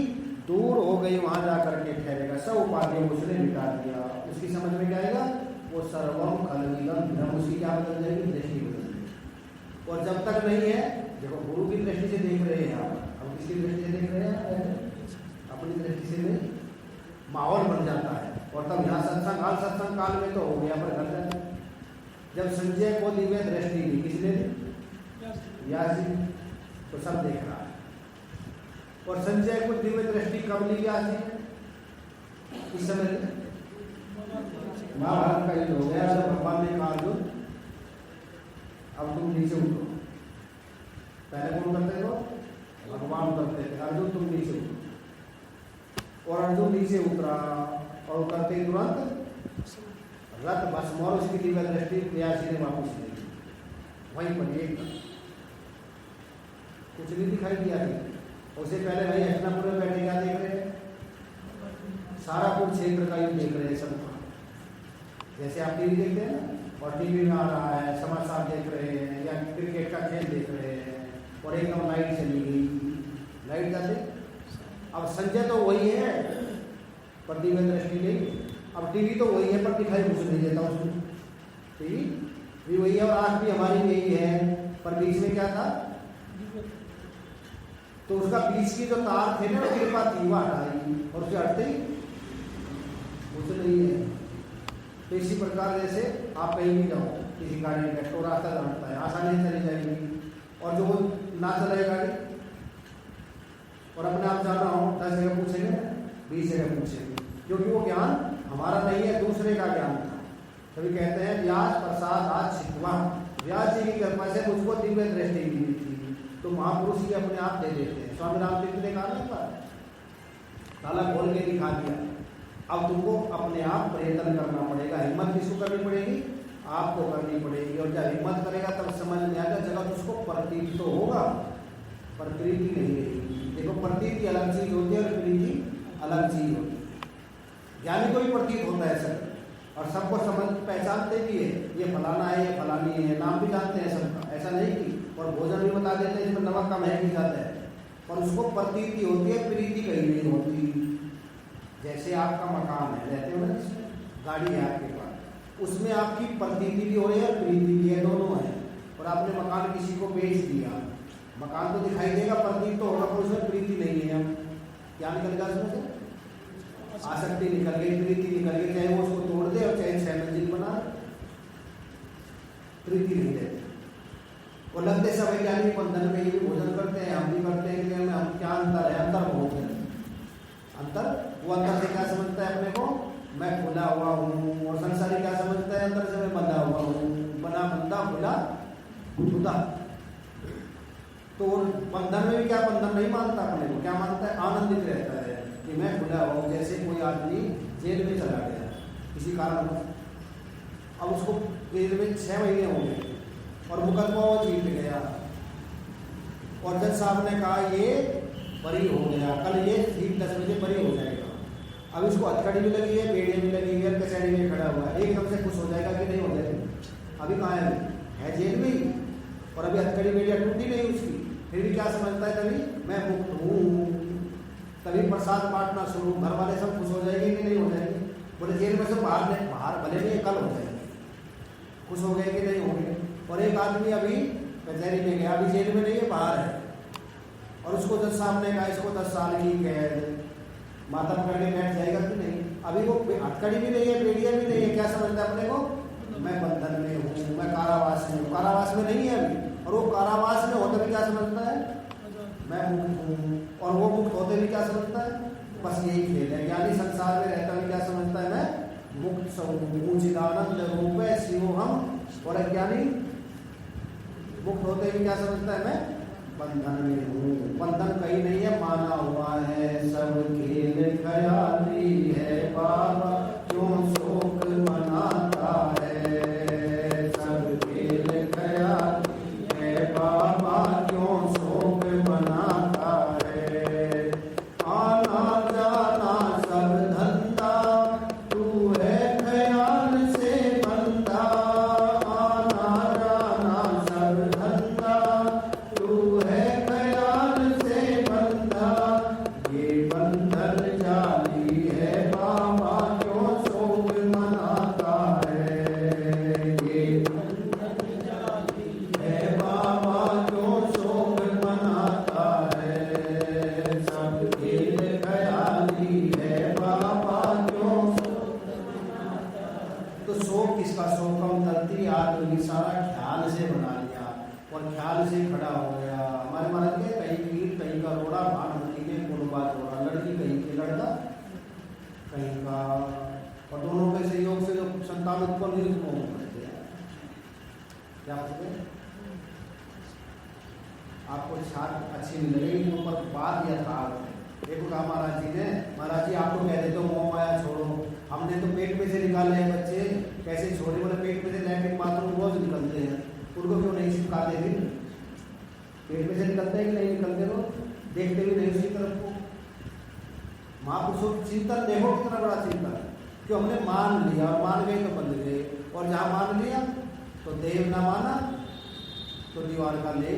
दूर हो गई वहां जाकर के ठहरेगा। सब उपाधियों को उसने मिटा दिया। उसकी समझ में क्या आएगा? वो सर्वम खलविदम ब्रह्म, उसकी क्या बदल जाएगी? दृष्टि बदल जाएगी। और जब तक नहीं है, देखो गुरु की दृष्टि से देख रहे हैं आप, अब किसकी दृष्टि से देख रहे हैं? अपनी दृष्टि से नहीं। माहौल बन जाता है, और तब यहाँ सत्संग काल में तो हो गया, पर घर जाता है। जब संजय को दिव्य दृष्टि दी, किसने दी? व्यास जी। तो सब देख रहा है। और संजय को दिव्य दृष्टि कब ली व्यास जी? इस समय महाभारत का युद्ध हो गया, जब भगवान ने कहा जो अब तुम नीचे उतरो। पहले कौन करते थे? भगवान करते थे। अर्जुन तुम नीचे उतरो, और अर्जुन नीचे उतरा, और करते तुरंत रथ भस्म, और उसकी दिव्य दृष्टि व्यास जी ने वापस ले ली। वहीं पर एक कुछ नहीं दिखाई दिया थी। उससे पहले भाई हस्तिनापुर में बैठे क्या देख रहे हैं? सारा कुछ क्षेत्र का युद्ध देख रहे हैं सब। जैसे आप टीवी देखते हैं ना, और टीवी में आ रहा है, समाचार देख रहे हैं, या क्रिकेट का खेल देख रहे हैं, और एकदम लाइट चली गई, लाइट जाते। अब संजय तो वही है, पर दिव्य दृष्टि नहीं। अब टीवी तो वही है, पर दिखाई कुछ नहीं देता उसको। टीवी भी वही है, और आँख भी हमारी यही है, पर बीच में क्या था? तो उसका बीच की जो तार थे ना, कृपा थी, वो हटा दी, और उसके हटते ही कुछ नहीं है। तो इसी प्रकार जैसे आप कहीं भी जाओ, किसी गाड़ी में बैठो, रास्ता जानता है, आसानी से चली जाएगी। और जो ना चलाए गाड़ी, और अपने आप जाना हो, 10 जगह पूछेंगे, 20 जगह पूछेंगे, क्योंकि वो ज्ञान हमारा नहीं है, दूसरे का ज्ञान था। तभी कहते हैं व्यास प्रसाद आज छिपवा। व्यास जी की कृपा से मुझको दिव्य दृष्टि मिली थी, तो महापुरुष ही अपने आप दे देते हैं। स्वामी रामचंद्र ने कहा ना, ताला खोल के दिखा दिया। अब तुमको अपने आप प्रयत्न करना पड़ेगा। हिम्मत किसको करनी पड़ेगी? आपको करनी पड़ेगी। और जब हिम्मत करेगा तब समझ में आएगा, जगत उसको प्रतीत तो होगा, पर प्रीति नहीं रहेगी। देखो, प्रतीति अलग चीज होती है और प्रीति अलग चीज होती है। ज्ञानी को भी प्रतीत होता है सब, और सबको समझ पहचानते भी है, ये फलाना है, ये फलानी है, नाम भी जानते हैं सबका, ऐसा नहीं कि, और भोजन भी बता देते हैं, इसमें नमक कम है भी जाता है, पर उसको प्रतीति होती है, प्रीति कहीं नहीं होती। जैसे आपका मकान है, रहते हो ना, गाड़ी है आपके पास, उसमें आपकी प्रतीति भी हो रही है, प्रीति भी है, दोनों है। और आपने मकान किसी को बेच दिया, मकान तो दिखाई देगा, प्रतीत तो होगा, पर उसमें प्रीति नहीं है। क्या निकल गया उसमें से? आसक्ति निकल गई, प्रीति निकल गई। चाहे वो उसको तोड़ दे और चाहे 6 मंजिल बना, प्रीति नहीं रहती। और लगते सब वैज्ञानिक बंधन में, ये भी भोजन करते हैं, हम भी करते हैं, कि हम क्या अंतर है? अंतर बहुत है। अंतर, वो अंतर से क्या समझता है अपने को? मैं खुला हुआ हूँ। और संसारी क्या समझता है? अंतर से मैं बंधा हुआ हूँ, बना बंधा, खुला खुदा। तो बंधन में भी क्या, बंधन नहीं मानता अपने को, क्या मानता है? आनंदित रहता है कि मैं खुला हुआ हूँ। जैसे कोई आदमी जेल में चला गया, किसी कारण। अब उसको जेल में 6 महीने हो गए और मुकदमा वो जीत गया और जज साहब ने कहा ये बरी हो गया, कल ये ठीक 10 बजे बरी हो जाएगा। अब इसको हथकड़ी भी लगी है, बेड़ियाँ भी लगी है, कचहरी में खड़ा हुआ है, एकदम से खुश हो जाएगा कि नहीं हो जाएगा? अभी कहाँ है जेल में ही, और अभी हथकड़ी बेड़ियाँ टूटी नहीं उसकी, फिर भी क्या समझता है तभी मैं मुक्त हूँ, तभी प्रसाद बांटना शुरू, घर वाले सब खुश हो जाएंगे कि नहीं हो जाएंगे? बोले जेल में से बाहर भले नहीं कल हो जाएंगे, खुश हो गए कि नहीं हो गए? और एक आदमी अभी कचहरी में गया, अभी जेल में नहीं है, बाहर है, और उसको जज साहब ने कहा इसको 10 साल की कैद, माता पकड़ के बैठ जाएगा कि नहीं? अभी वो हथकड़ी भी नहीं है, बेड़िया भी नहीं है, क्या समझता है अपने को? मैं बंधन में हूँ, मैं कारावास में हूँ। कारावास में नहीं है अभी, और वो कारावास में होते भी क्या समझता है? मैं मुक्त हूँ। और वो मुक्त होते भी क्या समझता है? बस यही खेल है। यानी संसार में रहता भी क्या समझता है? मैं मुक्त हूँ, चिदानंद रूप है शिवोहम। और अज्ञानी मुक्त होते भी क्या समझता है? मैं बंधन में हूँ। बंधन कहीं नहीं है, माना हुआ है। सब खेल खयाली है, बाबा क्यों शोक मनाता है? सब खेल खयाली है, बाबा क्यों शोक मनाता है? आना जाना सब धंधा, तू है खयाल से बंधा। आना जाना सब धंधा, तू है खयाल से बंधा। ये बंधन जाली है, बाबा क्यों शोक मनाता है? ये बंधन जाली है, बाबा क्यों शोक मनाता है? सब खेल खयाली है, बाबा क्यों शोक मनाता है? तो शोक किसका? शोकम धरती आदमी सारा ख्याल से बना लिया और ख्याल से खड़ा हो गया। हमारे महाराज के कहीं कीट कहीं का रोड़ा, भानुमति के कुर्बा रोड़ा, लड़की कहीं के लड़का कहीं का, और दोनों के सहयोग से जो संतान उत्पन्न हुई उसको करते हैं। क्या बोलते हैं? आपको छाट अच्छी नहीं लगेगी, ऊपर बात यथार्थ है। देखो कहा महाराज जी ने, महाराज जी आपको कह देते हो मोह माया छोड़ो, हमने तो पेट में से निकाले हैं बच्चे, कैसे छोड़े? बोले पेट में से लैट्रिन बाथरूम रोज निकलते हैं, उनको क्यों नहीं सिखाते? फिर पेट में से निकलते हैं कि नहीं निकलते? हो देखते भी नहीं उसी तरफ को। महापुरुषों चिंतन देखो कितना बड़ा चिंतन, क्यों हमने मान लिया, और मान गए तो बंध गए, और जहाँ मान लिया तो देव ना माना तो दीवार का ले,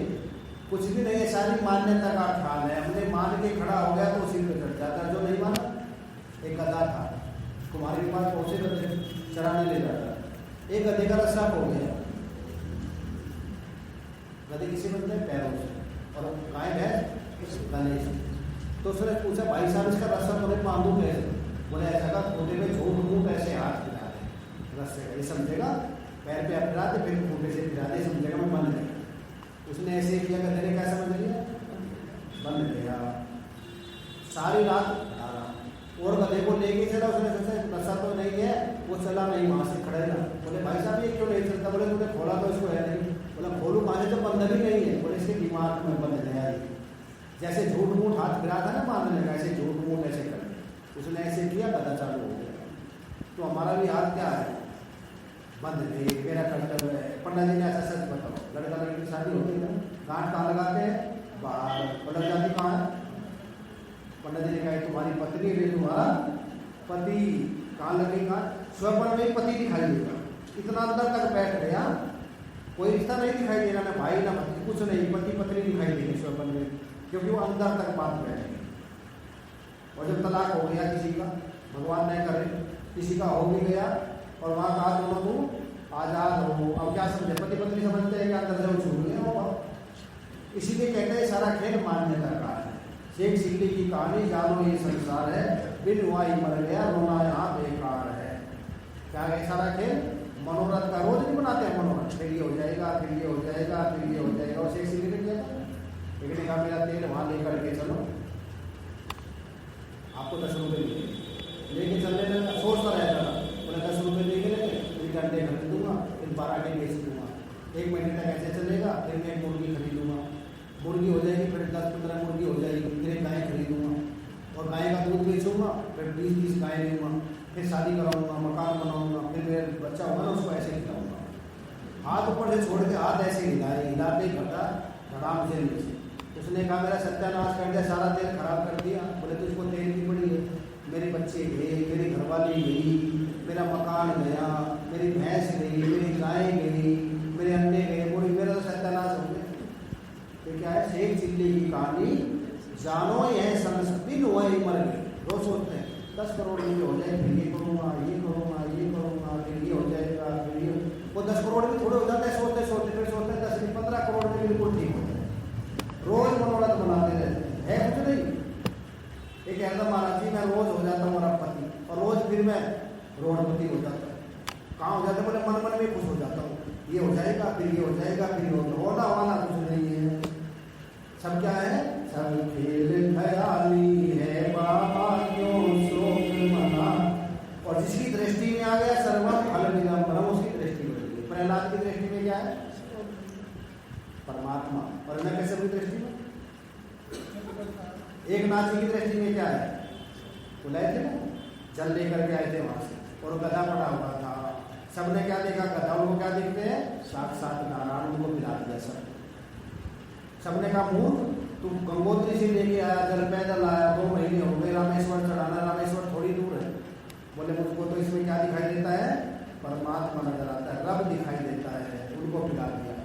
कुछ भी नहीं है, सारी मान्यता का ख्याल है। हमने मान के खड़ा हो गया तो उसी पे चढ़ जाता। जो नहीं माना, एक गधा था, कुमारी के पास पहुंचे गधे चराने ले जाता, एक गधे का रस्सा हो गया। गधे किसी बनते हैं? पैरों से, और गाय भैंस गले से। तो उसने पूछा भाई साहब इसका रस्सा तुम्हें बांधू कैसे? बोले ऐसा का खूटे में झूठ मूठ ऐसे हाथ फिरा दे रस्से का, ये समझेगा पैर पे फिरा दे, फिर खूटे से फिरा दे, समझेगा मैं बंद गया। उसने ऐसे किया, गधे ने क्या समझ लिया? बंद गया। सारी रात खड़ा और गधे को लेके चला। उसने सोचा रस्सा तो नहीं है, वो चला नहीं, वहां से खड़े रहा। बोले भाई साहब ये क्यों नहीं चलता? बोले तूने खोला तो इसको है नहीं। बोला खोलू माने तो बंधन ही नहीं है। बोले इसके दिमाग में बंध गया, जैसे झूठ मूठ हाथ फिरा था ना बांधने का, ऐसे झूठ मूठ ऐसे कर, उसने ऐसे किया, गधा चालू हो गया। तो हमारा भी हाथ क्या है? बंद गए। मेरा कर्तव्य है। पंडा जी ने ऐसा सच बताओ, लड़का लड़की की शादी होती है ना, गांठ कहाँ लगाते हैं? बाहर। पलट जाती कहाँ है? पंडा जी ने कहा तुम्हारी पत्नी है, तुम्हारा पति कहाँ लगेगा? स्वप्न में पति दिखाई देगा। इतना अंदर तक बैठ गया, कोई रिश्ता नहीं दिखाई देगा, ना भाई ना पति, कुछ नहीं, पति पत्नी दिखाई देगी स्वप्न में, क्योंकि वो अंदर तक बात बैठ गई। और जब तलाक हो गया किसी का, भगवान नहीं करे, किसी का हो भी गया और वहाँ कहा दोनों तुम आजाद हो। अब क्या समझे? पति पत्नी समझते हैं कि अंदर से वो छूट गया होगा। इसीलिए कहते हैं सारा खेल मान्यता का है। शेख सिल्ली की कहानी, जानो ये संसार है, बिन हुआ ही मर गया, रोना यहाँ बेकार है। क्या है सारा खेल? मनोरथ का। रोज नहीं बनाते हैं मनोरथ, फिर ये हो जाएगा, फिर ये हो जाएगा, फिर ये हो जाएगा। और शेख सिल्ली ने किया था, एक ने कहा मेरा तेल वहाँ लेकर के चलो, आपको 10 रुपये लेके चलने लगा। सोचता रहता था, बोला 10 रुपये लेके लगे, फिर घंटे खरीदूंगा, फिर 12 के बेच दूंगा, 1 महीने तक ऐसे चलेगा, फिर मैं एक मुर्गी खरीदूंगा, मुर्गी हो जाएगी, फिर 10-15 मुर्गी हो जाएगी, फिर एक गाय खरीदूंगा और गाय का दूध बेचूंगा, फिर 20-30 गाय लूँगा, फिर शादी कराऊंगा, मकान बनाऊंगा, फिर मेरे बच्चा होगा ना उसको ऐसे खिलाऊंगा। हाथ ऊपर से छोड़ के हाथ ऐसे हिलाए, हिलाते ही घटा धड़ाम से नीचे। उसने कहा मेरा सत्यानाश कर दिया, सारा तेल खराब कर दिया। बोले तुझको तेल की पड़ी है, मेरे बच्चे गए, मेरी घरवाली गई, मेरा मकान गया, मेरी भैंस गई, मेरी गाय गई, मेरे अंडे गए, बोली मेरा तो सत्यानाश हो गया। तो क्या है, शेख चिल्ली की कहानी, जानो यह संस्कृति वही मर गई। रोज सोचते हैं 10 करोड़ में हो जाए, फिर ये करूँगा, ये करूँगा, ये करूँगा, फिर ये हो जाएगा, फिर ये। वो 10 करोड़ में थोड़े हो जाते हैं, सोचते सोचते फिर सोचते हैं 10 नहीं 15 करोड़ में बिल्कुल ठीक हो जाए। रोज मनोरथ बनाते रहते हैं, है कुछ नहीं। एक कहता महाराज जी मैं रोज हो जाता हूँ अरबपति, और रोज फिर मैं करोड़पति हो जाता हूँ। कहाँ हो जाता है, बोले मन मन में खुश हो जाता हूँ, ये हो जाएगा, फिर ये हो जाएगा, फिर होना वाला कुछ नहीं है। सब क्या है, सब खेल खयाली है, बाबा क्यों शोक मना। और जिसकी दृष्टि में आ गया सर्वम फल विलंबनम, उसकी दृष्टि में गई। प्रहलाद की दृष्टि में क्या है, परमात्मा। और न कैसे हुई दृष्टि में, एक नाथ जी की दृष्टि में क्या है, बुलाए थे ना, जल लेकर के आए थे वहां से, और गधा पड़ा हुआ था। सबने क्या देखा, गधा उनको क्या देखते हैं, साक्षात नारायण, उनको मिला दिया सब। सबने कहा मूर्ख, तू गंगोत्री से लेके आया, जल पैदल आया, 2 महीने हो गए, रामेश्वर चढ़ाना, रामेश्वर थोड़ी दूर है। बोले मुझको तो इसमें क्या दिखाई देता है, परमात्मा नजर आता है, रब दिखाई देता है, उनको पिला दिया।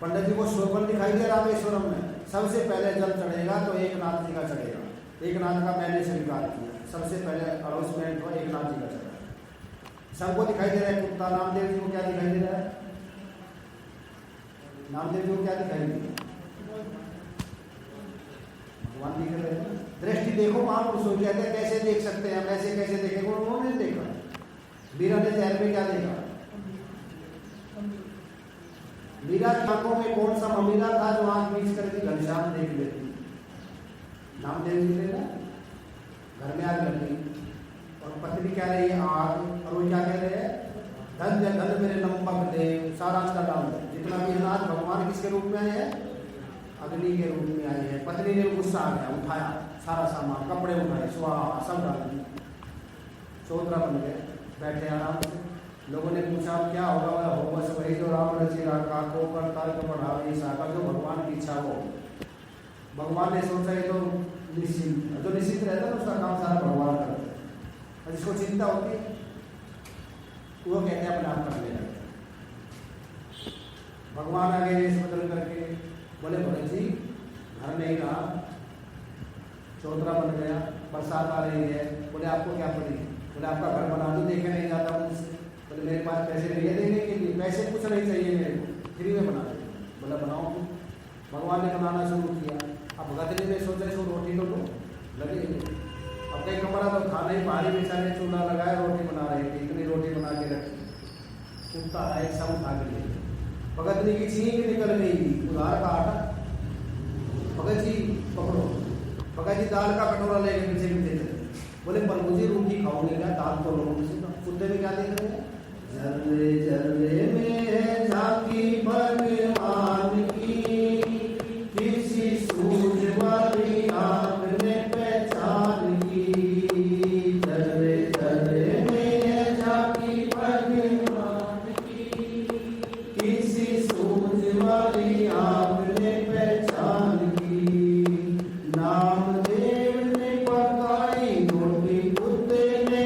पंडित जी को शोभन दिखाई दिया रामेश्वरम में, सबसे पहले जल चढ़ेगा तो एक नाथ जी का चढ़ेगा। एक नाथ का मैंने स्वीकार किया, सबसे पहले अनाउंसमेंट हो, एक नाथ जी का चढ़ा। सबको दिखाई दे रहा है, कुत्ता नामदेव जी को क्या दिखाई दे रहा है, नामदेव जी को क्या दिखाई दे रहा है, भगवान दिख रहे हैं। दृष्टि देखो महापुरुषों की, कहते कैसे देख सकते हैं हम, ऐसे कैसे देखेंगे, उन्होंने देखा। मीरा ने जहर में क्या देखा, मीरा की आंखों में कौन सा ममीरा था जो आंख मीच करके घनश्याम देख लेती। नामदेव जी ने घर में आग लगी, और पत्नी कह रही है आग, और वो क्या कह रहे हैं, धन धन मेरे नंबक देव, सारा उसका डाल दे। जितना भी अनाज भगवान किसके रूप में आए हैं, अग्नि के रूप में आई है। पत्नी ने गुस्सा आ गया, उठाया सारा सामान, कपड़े उठाए, स्वाहा सब डाल दिए, चौधरा बन गए, बैठे आराम से। लोगों ने पूछा क्या होगा, हो बस वही जो राम रचिरा काको कर तर्क बढ़ावे साका, जो भगवान की इच्छा हो। भगवान ने सोचा ये तो निश्चिंत, जो निश्चिंत रहता है उसका काम सारा भगवान करते हैं, और जिसको चिंता होती है वो कहते हैं अपने आप कर लेना। भगवान आगे रेस बदल करके बोले भगत जी घर नहीं रहा, चौधरा बन गया, बरसात आ रही है। बोले आपको क्या पड़ी, बोले आपका घर बना दो, देखे नहीं जाता मुझसे। बोले मेरे पास पैसे नहीं है देने के लिए, पैसे कुछ नहीं चाहिए मेरे को, फ्री में बना दे। बोला बनाओ। भगवान ने बनाना शुरू किया। अब भगत ने सोचा इसको रोटी तो लगे, अब कई कमरा तो खाना ही, भारी बेचारे चूल्हा लगाया, रोटी बना रही थी, इतनी रोटी बना के रखी, कुत्ता आया एक सब उठा के लिए। भगत जी की छींक निकल गई, उधार का आटा। भगत जी पकड़ो, भगत जी दाल का कटोरा लेके पीछे पीछे चले। बोले पर मुझे रोटी खाओगे क्या, दाल तो लोगों से। कुत्ते में क्या देख रहे हैं, जर्रे जर्रे में झांकी भगवान की, किसी सूझ वाली आपने पहचान की। जर्रे जर्रे में झांकी भगवान की, किसी सूझ वाली आपने पहचान की। नामदेव ने पकाई रोटी, कुत्ते ने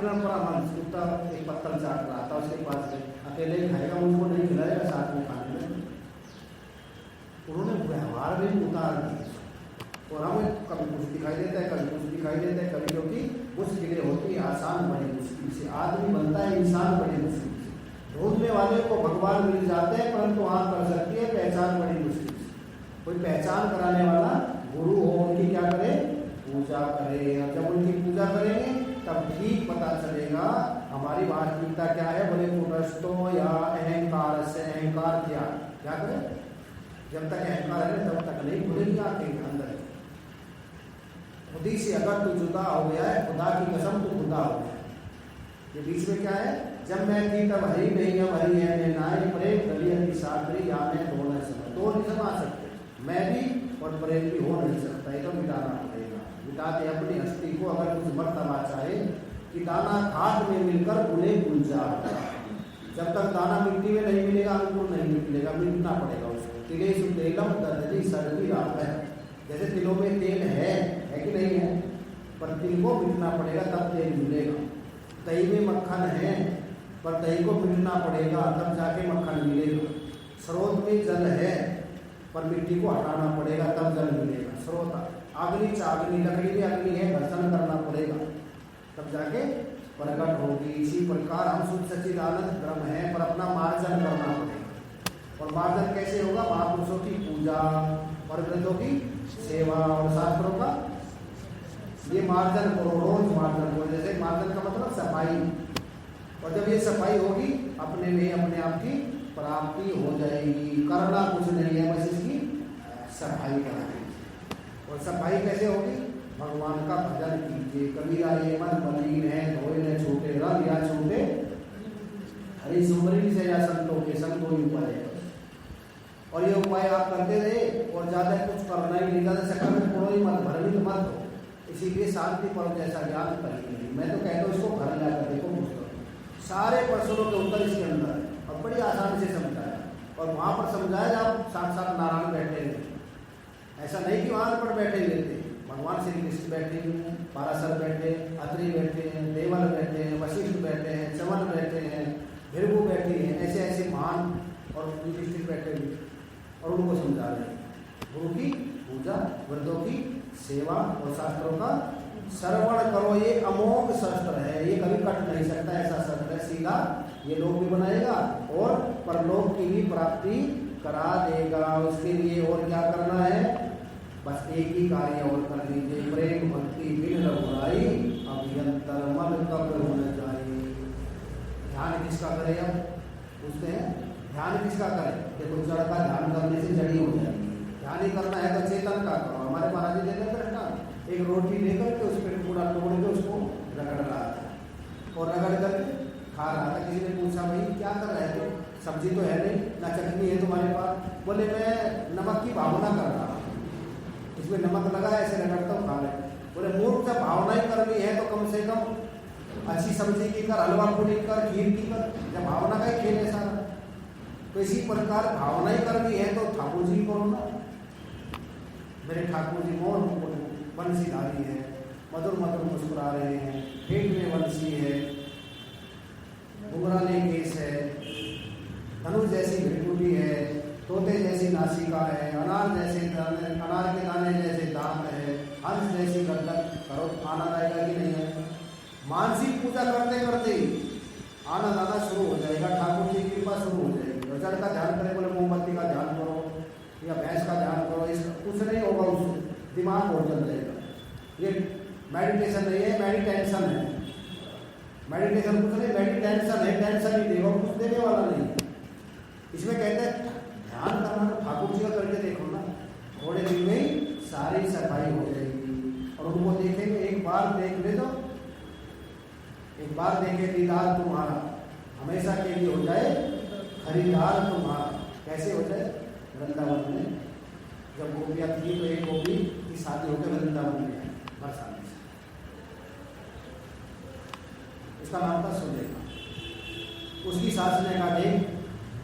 में पूरा मन सूखता, एक पत्थर चाट रहा था, उसके पास से अकेले ही खाएगा, मुझको नहीं खिलाएगा साथ में खाने में। उन्होंने व्यवहार भी उतार दिया और हमें कभी कुछ दिखाई देता है, कभी कुछ दिखाई देता है, कभी क्योंकि मुश्किलें होती है, आसान बड़ी मुश्किल से आदमी बनता है, इंसान बड़ी मुश्किल से। ढूंढने वाले को भगवान मिल जाते हैं, परंतु वहाँ कर सकती है पहचान बड़ी मुश्किल से। कोई पहचान कराने वाला गुरु हो, उनकी क्या करे, पूजा करे। और जब उनकी पूजा करेंगे तब ठीक पता चलेगा हमारी वास्तविकता क्या है। बोले पुनस्तो या अहंकार से, अहंकार क्या करे, जब तक अहंकार है तब तक नहीं खुलेगी आंखें अंदर। खुदी से अगर तू जुदा हो गया है, खुदा की कसम तू खुदा हो गया। ये बीच में क्या है, जब मैं थी तब हरी नहीं, अब हरी है मैं नाई, प्रेम गलियन की सागरी या मैं दो नहीं समा, दो नहीं समा सकते, मैं भी और प्रेम भी हो नहीं सकता, ये तो मिटाना पड़ेगा। मिटाते अपनी हस्ती को अगर कुछ मर्तबा चाहे कि दाना खाद में मिलकर उन्हें गुलजार। जब तक दाना मिट्टी में नहीं मिलेगा, अंकुर नहीं निकलेगा, मिटना पड़ेगा उसको। तिले सुतेलम दर्दी सर्दी रात है, जैसे तिलों में तेल है कि नहीं है, पर तिल को मिटना पड़ेगा तब तेल मिलेगा। दही में मक्खन है, पर दही को मिटना पड़ेगा तब जाके मक्खन मिलेगा। स्रोत में जल है, पर मिट्टी को हटाना पड़ेगा तब जल मिलेगा। स्रोत अग्नि चाग्नि, लकड़ी में अग्नि है, घर्षण करना पड़ेगा तब जाके प्रकट होगी। इसी प्रकार हम शुद्ध सच्चिदानंद ब्रह्म है, पर अपना मार्जन करना पड़ेगा। और मार्जन कैसे होगा, महापुरुषों की पूजा और ग्रंथों की सेवा और शास्त्रों का ये मार्जन करो, रोज मार्जन करो। जैसे मार्जन का मतलब सफाई, और जब ये सफाई होगी अपने में अपने आप की प्राप्ति हो जाएगी। करना कुछ नहीं है, बस इसकी सफाई करना। और सफाई कैसे होगी, भगवान का भजन कीजिए। कबीरा ये मन मलिन है, धोए न छूटे रंग या छूटे हरी सुमरी से या संतों के संग कोई उपाय है। और ये उपाय आप करते रहे और ज्यादा कुछ करना ही नहीं, ज्यादा शक्कर में पड़ो ही मत, भ्रमित मत हो। इसीलिए शांति पर्व जैसा ज्ञान कहीं नहीं। मैं तो कहता हूँ इसको घर जाकर देखो, पुस्तक सारे प्रश्नों के उत्तर इसके अंदर है और बड़ी आसानी से समझाया। और वहाँ पर समझाया जब साक्षात नारायण बैठे हैं, ऐसा नहीं कि वहाँ पर बैठे ही रहते। भगवान श्री कृष्ण बैठे हैं, पाराशर बैठे, अत्रि बैठे हैं, देवल बैठे हैं, वशिष्ठ बैठे हैं, चवन बैठे हैं, भृगु बैठे हैं, ऐसे ऐसे महान और युधिष्ठिर बैठे हैं और उनको समझा रहे हैं। गुरु की पूजा, वृद्धों की सेवा और शास्त्रों का श्रवण करो। ये अमोघ शस्त्र है, ये कभी कट नहीं सकता, ऐसा शस्त्र है। सीधा ये लोक भी बनाएगा और परलोक की भी प्राप्ति करा देगा। उसके लिए और क्या करना है, बस एक ही कार्य और कर लीजिए, प्रेम भक्ति बिन रघुराई, अभियंतर मन कब न जाए। ध्यान किसका करे, अब पूछते हैं ध्यान किसका करे। देखो जड़ का ध्यान करने से जड़ी हो जाएगी। ध्यान ही करना है तो चेतन का करो। हमारे महाराज जी ने करना, एक रोटी लेकर के उस पर पूरा तोड़ के उसको रगड़ रहा था और रगड़ कर खा रहा था। किसी ने पूछा भाई क्या कर रहे थे, सब्जी तो है नहीं, ना चटनी है तुम्हारे पास। बोले मैं नमक की भावना कर रहा हूँ, इसमें नमक लगा है ऐसे रगड़ता हूँ, खा रहे। बोले मूर्ख जब भावना ही करनी है तो कम से कम अच्छी सब्जी की कर, हलवा पूरी कर, खीर की कर। जब भावना का ही खेल है सारा, तो इसी प्रकार भावना ही करनी है तो ठाकुर जी को ना, मेरे ठाकुर जी मोहन बंसीधारी है, मधुर मधुर मुस्कुरा रहे हैं, पेट में बंसी है, घुघराले केस है, धनुष जैसी भृकुटी है, तोते जैसी नासिका है, अनार के दाने जैसे दांत है, हंस जैसी गर्दन। करो आनंद आएगा कि नहीं है। मानसिक पूजा करते करते आनंद आना शुरू हो जाएगा, ठाकुर जी की कृपा शुरू हो जाएगी। जड़ का ध्यान करें, बोले मोमबत्ती का ध्यान करो या भैंस का ध्यान करो, इसका कुछ नहीं होगा, उस दिमाग हो चल जाएगा। ये मेडिटेशन नहीं है, मेडिटेंशन है। मेडिटेशन कुछ नहीं, मेडिटेंशन है, टेंशन ही देगा, कुछ देने वाला नहीं। इसमें कहते हैं ध्यान करना तो ठाकुर जी का करके देखो ना, थोड़े दिन में ही सारी सफाई हो जाएगी। और उनको देखेंगे, एक बार देख ले तो एक बार देखे दीदार तुम्हारा, हमेशा के लिए हो जाए खरीदार तुम्हारा। कैसे हो जाए, वृंदावन में जब गोपियाँ थी तो एक गोपी की शादी होकर वृंदावन में आई बरसाने से, उसका नाम था सुलेखा। उसकी सास ने कहा देख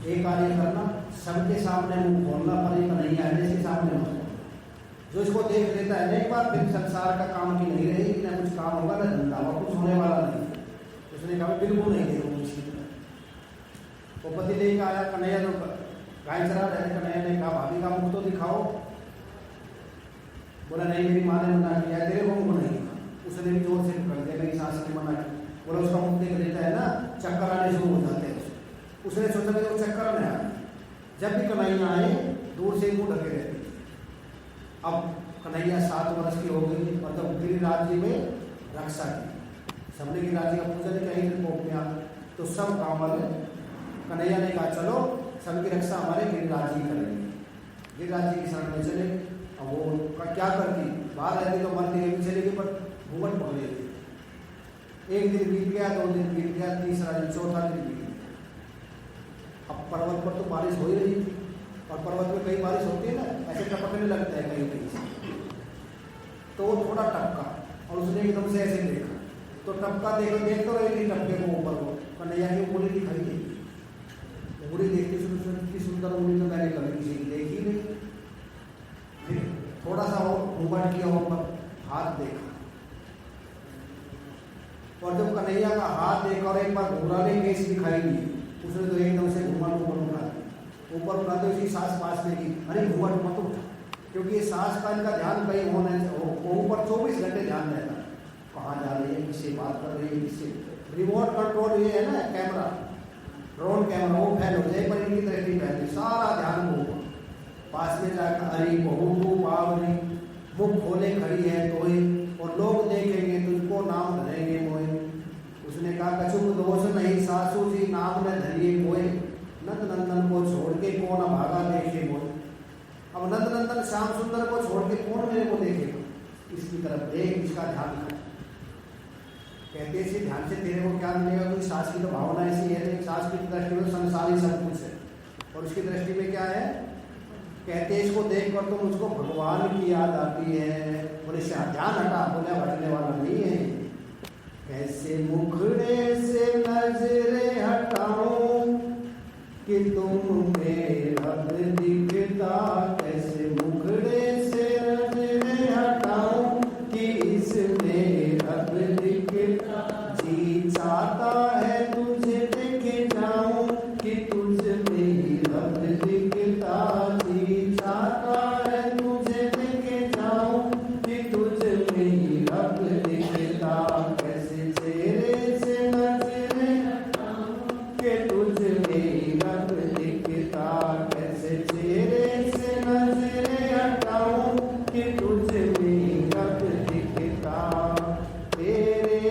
एक कार्य करना, सबके सामने मुंह खोलना, पर एक नहीं आने के सामने मत खोलना। जो इसको देख लेता है एक बार, फिर संसार का काम की नहीं रहेगी, ना कुछ काम होगा ना धंधा होगा, कुछ होने वाला नहीं। बिल्कुल नहीं देखो उसकी तरफ। वो पति लेकर आया, कन्हैया तो गाय चरा रहे थे। कन्हैया ने कहा भाभी का मुख तो दिखाओ। बोला नहीं, मेरी माँ ने मना किया, तेरे को मुँह नहीं दिखा। उसने भी जोर से पकड़ दिया, मेरी सास ने मना किया। बोला उसका मुख देख लेता है ना, चक्कर आने शुरू हो जाते हैं। उसने सोचा कि वो चक्कर में आ, जब भी कन्हैया आए दूर से मुँह ढके रहते। अब कन्हैया 7 वर्ष की हो गई, मतलब गिरिराज जी में रक्षा की, सबने गिरिराज जी का पूजन कहीं कोप में आ, तो सब गाँव वाले कन्हैया ने कहा चलो सबकी रक्षा हमारे गिरिराज जी करेंगे। गिरिराज जी की शरण में चले। अब वो क्या करती, बाहर रहती तो मरती नहीं चलेगी, पर घूमट पकड़ लेती। एक दिन बीत गया, 2 दिन बीत गया, तीसरा दिन, चौथा दिन बीत गया। अब पर्वत पर तो बारिश हो ही रही थी, और पर्वत में कई बारिश होती है ना, ऐसे टपकने लगता है कहीं कहीं से। तो वो थोड़ा टपका और उसने एकदम से ऐसे देखा, तो टपका देख तो रही थी टपके को ऊपर को, कन्हैया की उंगली दिखाई देगी। उंगली देखती इतनी सुंदर उंगली तो मैंने कभी किसी की देखी नहीं। फिर थोड़ा सा और घूमट किया, ऊपर हाथ देखा, और जब कन्हैया का हाथ देखा और एक बार घुराने केस दिखाई दी, उसने तो एकदम से घूमट ऊपर उठा दिया। ऊपर उठा तो इसी सांस पास में की, अरे घूमट मत उठा, क्योंकि ये सांस का इनका ध्यान कहीं होना ऊपर 24 घंटे ध्यान रहता है, कहाँ जा रही है, किससे बात कर रही है, किससे। रिमोट कंट्रोल ये है ना कैमरा, ड्रोन कैमरा, वो फैल हो जाए पर इनकी दृष्टि फैलती, सारा ध्यान वो पास में जाकर अरे बहु बावरी, मुख खोले खड़ी है तोय, और लोग देखेंगे तुझको नाम धरेंगे मोए। उसने कहा कछुक दोष नहीं सासू जी, नाम न धरिए मोए, नंद नंदन को छोड़ के कौन भागा देखे मोए। अब नंद नंदन श्याम सुंदर को छोड़ के कौन मेरे को देखेगा, इसकी तरफ देख, इसका ध्यान कर। कहते इसी ध्यान से तेरे को क्या मिलेगा, कोई सास की तो भावना ऐसी है, सास की दृष्टि में संसारी सब कुछ है, और उसकी दृष्टि में क्या है, कहते इसको देख कर तो मुझको भगवान की याद आती है। बोले ध्यान हटा, बोले हटने वाला नहीं है। कैसे मुखड़े से नजरे हटाऊं कि तुम में रब दिखता, कैसे मुखड़े से नजरे हटाऊं कि इसमें रब दिखता। जी चाहता है तुझे देखे जाऊं कि तुझ में रब दिखता, जी चाहता है तुझे देखे जाऊं कि तुझ में रब दिखता। कैसे चेहरे से नजरे हटाऊं कि तुझ में रब दिखता, कैसे चेहरे से नजरे हटाऊं कि तुझ में रब दिखता। तेरे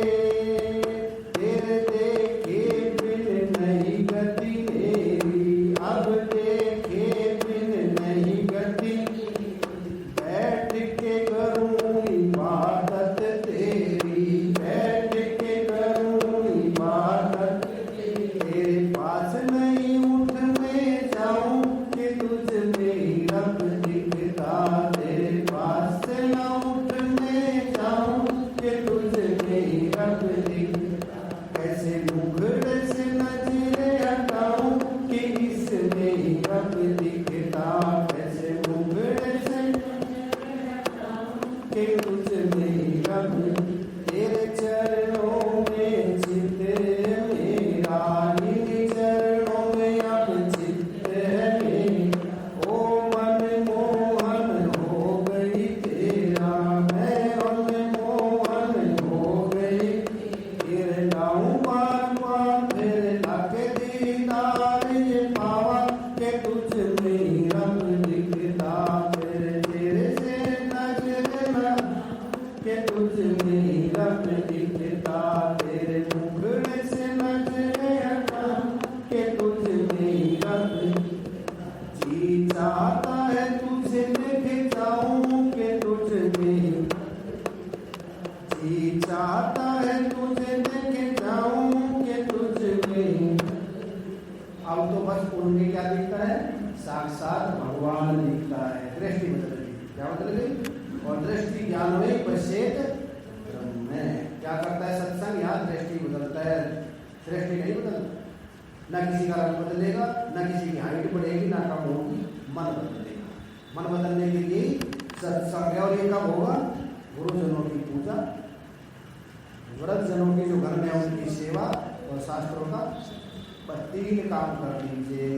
देखे बिन नहीं गति मेरी, अब देखे बिन नहीं गति, बैठ के करूं इबादत तेरी, बैठ के करूं इबादत तेरे पास नहीं उठ में जाऊं कि तुझ में रब दिखता, तेरे पास न उठ में जाऊं कि तुझ में रब दिखता। कैसे मुखड़े से नजरे हटाऊं कि इसमें रब दिखता, कैसे मुखड़े से नजरे हटाऊं कि तुझ में रब। तेरे चरणों में चित्त मेरा, इन चरणों में अब चित्त है मेरा। ओ मन मोहन हो गई तेरा, मैं मन मोहन हो गई। तेरे गाऊं बार बार तेरे लाके दीदार ये पावा के तुझ में रब दिखता, तेरे चेहरे से नजर के तुझ में रब दिखता, तेरे मुखड़े से नजर हटा के तुझ में रब। जी चाहता है तुझे देख जाऊं के तुझ में, जी चाहता है तुझे देख जाऊं के तुझ में। अब तो बस उनमें क्या दिखता है, साक्षात भगवान दिखता है। दृष्टि बदल गई, क्या बदल गई, और दृष्टि ज्ञान में पश्चेत ब्रह्म। क्या करता है सत्संग, यहाँ दृष्टि बदलता है, दृष्टि नहीं बदलता। न किसी का रंग बदलेगा, न किसी की हाइट बढ़ेगी, ना कम होगी, मन बदलेगा। मन बदलने के लिए सत्संग है, और ये कब होगा, गुरुजनों की पूजा, व्रत जनों के जो घर में उनकी सेवा, और शास्त्रों का, पर 3 काम कर लीजिए।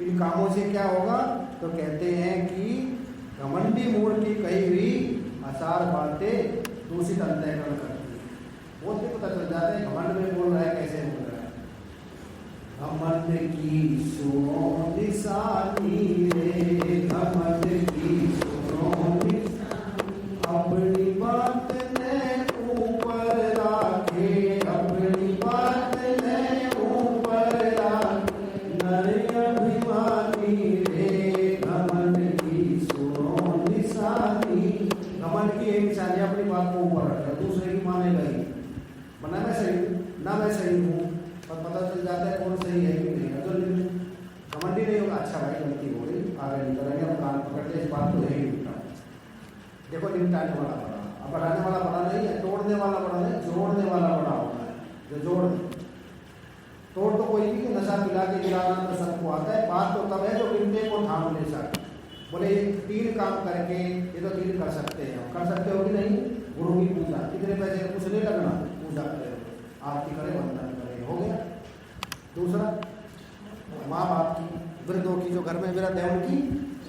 इन कामों से क्या होगा? तो कहते हैं कि घमंडी मूड की कही हुई आसार बातें दूषित अंतःकरण करती है। वो भी पता चल जाता है घमंड में बोल रहा है, कैसे बोल रहा है। घमंड की सुनो निशानी रे, घमंड की सुनो निशानी, अपनी बात ने ऊपर राखे, अपनी बात ने ऊपर राखे, नर अभिमानी रे, घमंड की सुनो निशानी। घमंड की एक निशानी अपनी बात को ऊपर रखे, दूसरे की मानेगा ही, वरना मैं सही हूँ ना, मैं सही हूँ, और पता चल जाता है कौन सही है कि नहीं है। जो घमंडी नहीं होगा, अच्छा भाई गलती हो गई, आगे नहीं करेंगे, हम कान पकड़ ले, इस बात को यही निपटा। देखो निपटाने वाला बड़ा, अब बढ़ाने वाला बड़ा नहीं है, तोड़ने वाला बड़ा नहीं, जोड़ने वाला बड़ा होता है। जो जोड़ तोड़ तो कोई भी नशा पिला के गिराना तो सबको आता है, बात तो तब है जो बिंदे को थाम ले सके। बोले 3 काम करके, ये तो 3 कर सकते हैं, कर सकते हो कि नहीं? गुरु की पूजा, कितने पैसे कुछ नहीं लगना, पूजा करे, आरती करे, वंदन करे, हो गया। दूसरा, माँ बाप की, वृद्धों की, जो घर में वृद्ध है उनकी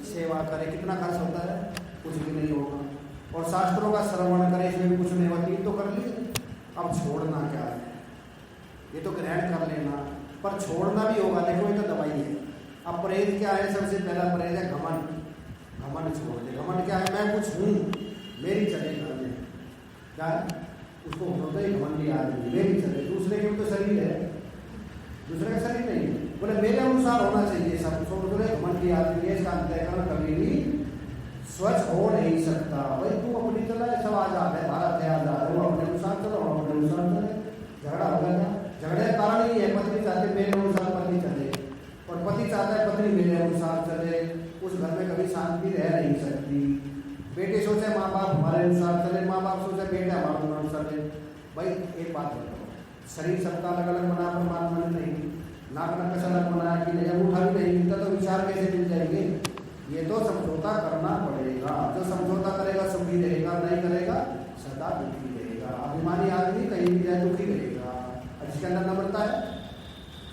सेवा करे। कितना खर्च होता है? कुछ भी नहीं होगा। और शास्त्रों का श्रवण करे, इसमें भी कुछ नहीं होगा। 3 तो कर लिए, अब छोड़ना क्या है? ये तो ग्रहण कर लेना, पर छोड़ना भी होगा। देखो ये तो दवाई है। अब परहेज क्या है? सबसे पहला परहेज है घमंड। घमंड छोड़ दे। घमंड क्या है? मैं कुछ हूँ, मेरी चले घर में, क्या है? उसको होता है घमंडी आदमी, मेरी चले। दूसरे के तो शरीर है, दूसरे का शरीर नहीं। बोले मेरे अनुसार होना चाहिए सब। उसको बोले घमंडी आदमी है, इसका अंतःकरण कभी भी स्वच्छ हो नहीं सकता। भाई तू अपनी चला, सब आजाद है, भारत है आजाद है, वो अपने अनुसार चलो, अपने अनुसार चले। झगड़ा हो गया, झगड़े का कारण ही है, पत्नी चाहते मेरे अनुसार पति चले, और पति चाहता है पत्नी मेरे अनुसार चले। उस घर में कभी शांति रह नहीं सकती। बेटे सोचे माँ बाप हमारे अनुसार चले, माँ बाप सोचे बेटे हमारे अनुसार चले। भाई एक बात बताओ, शरीर सबका अलग अलग बना, परमात्मा ने नहीं। नाक नक्कस अलग बनाया कि नहीं, अंगूठा भी नहीं मिलता, तो विचार कैसे मिल जाएंगे? ये तो समझौता करना पड़ेगा। जो समझौता करेगा सुखी रहेगा, नहीं करेगा सदा दुखी रहेगा। अभिमानी आदमी कहीं भी जाए दुखी रहेगा, जिसके अंदर नम्रता है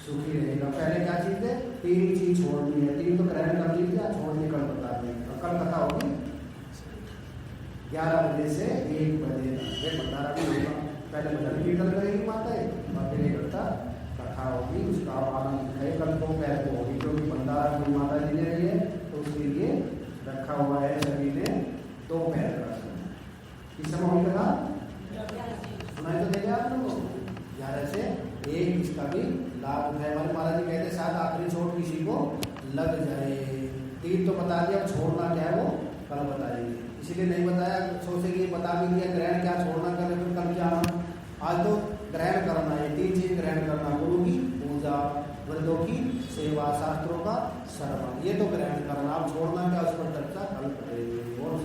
सुखी रहेगा। पहले क्या चीज़ है? 3 चीज छोड़नी है। 3 तो ग्रहण कर लीजिए, छोड़ने कल बता देंगे। कल कथा होगी 11 बजे से 1 बजे तक। ये भंडारा भी होगा। पहले भजन कीर्तन करेगी माता, और फिर एक घंटा कथा होगी, उसका आनंद है। कल दोपहर को होगी, क्योंकि भंडारा कोई माता जी ने रही है, तो उसके लिए रखा हुआ है सभी ने दोपहर का समय। किस समय होगी कथा? सुनाई तो देगा आप लोगों को। 11 से 1 इसका भी लाभ है। हमारे महाराज जी कहते हैं शायद आखिरी चोट किसी को लग जाए। 3 तो बता दिया, छोड़ना क्या है वो कल बताएंगे। इसीलिए नहीं बताया, सोचे कि बता भी दिया ग्रहण क्या, छोड़ना क्या, फिर कल क्या आना। आज तो ग्रहण करना है, 3 चीज ग्रहण करना, गुरु की पूजा, वृद्धों की सेवा, शास्त्रों का श्रवण, ये तो ग्रहण करना। आप छोड़ना क्या, उस पर चर्चा कल करेंगे। और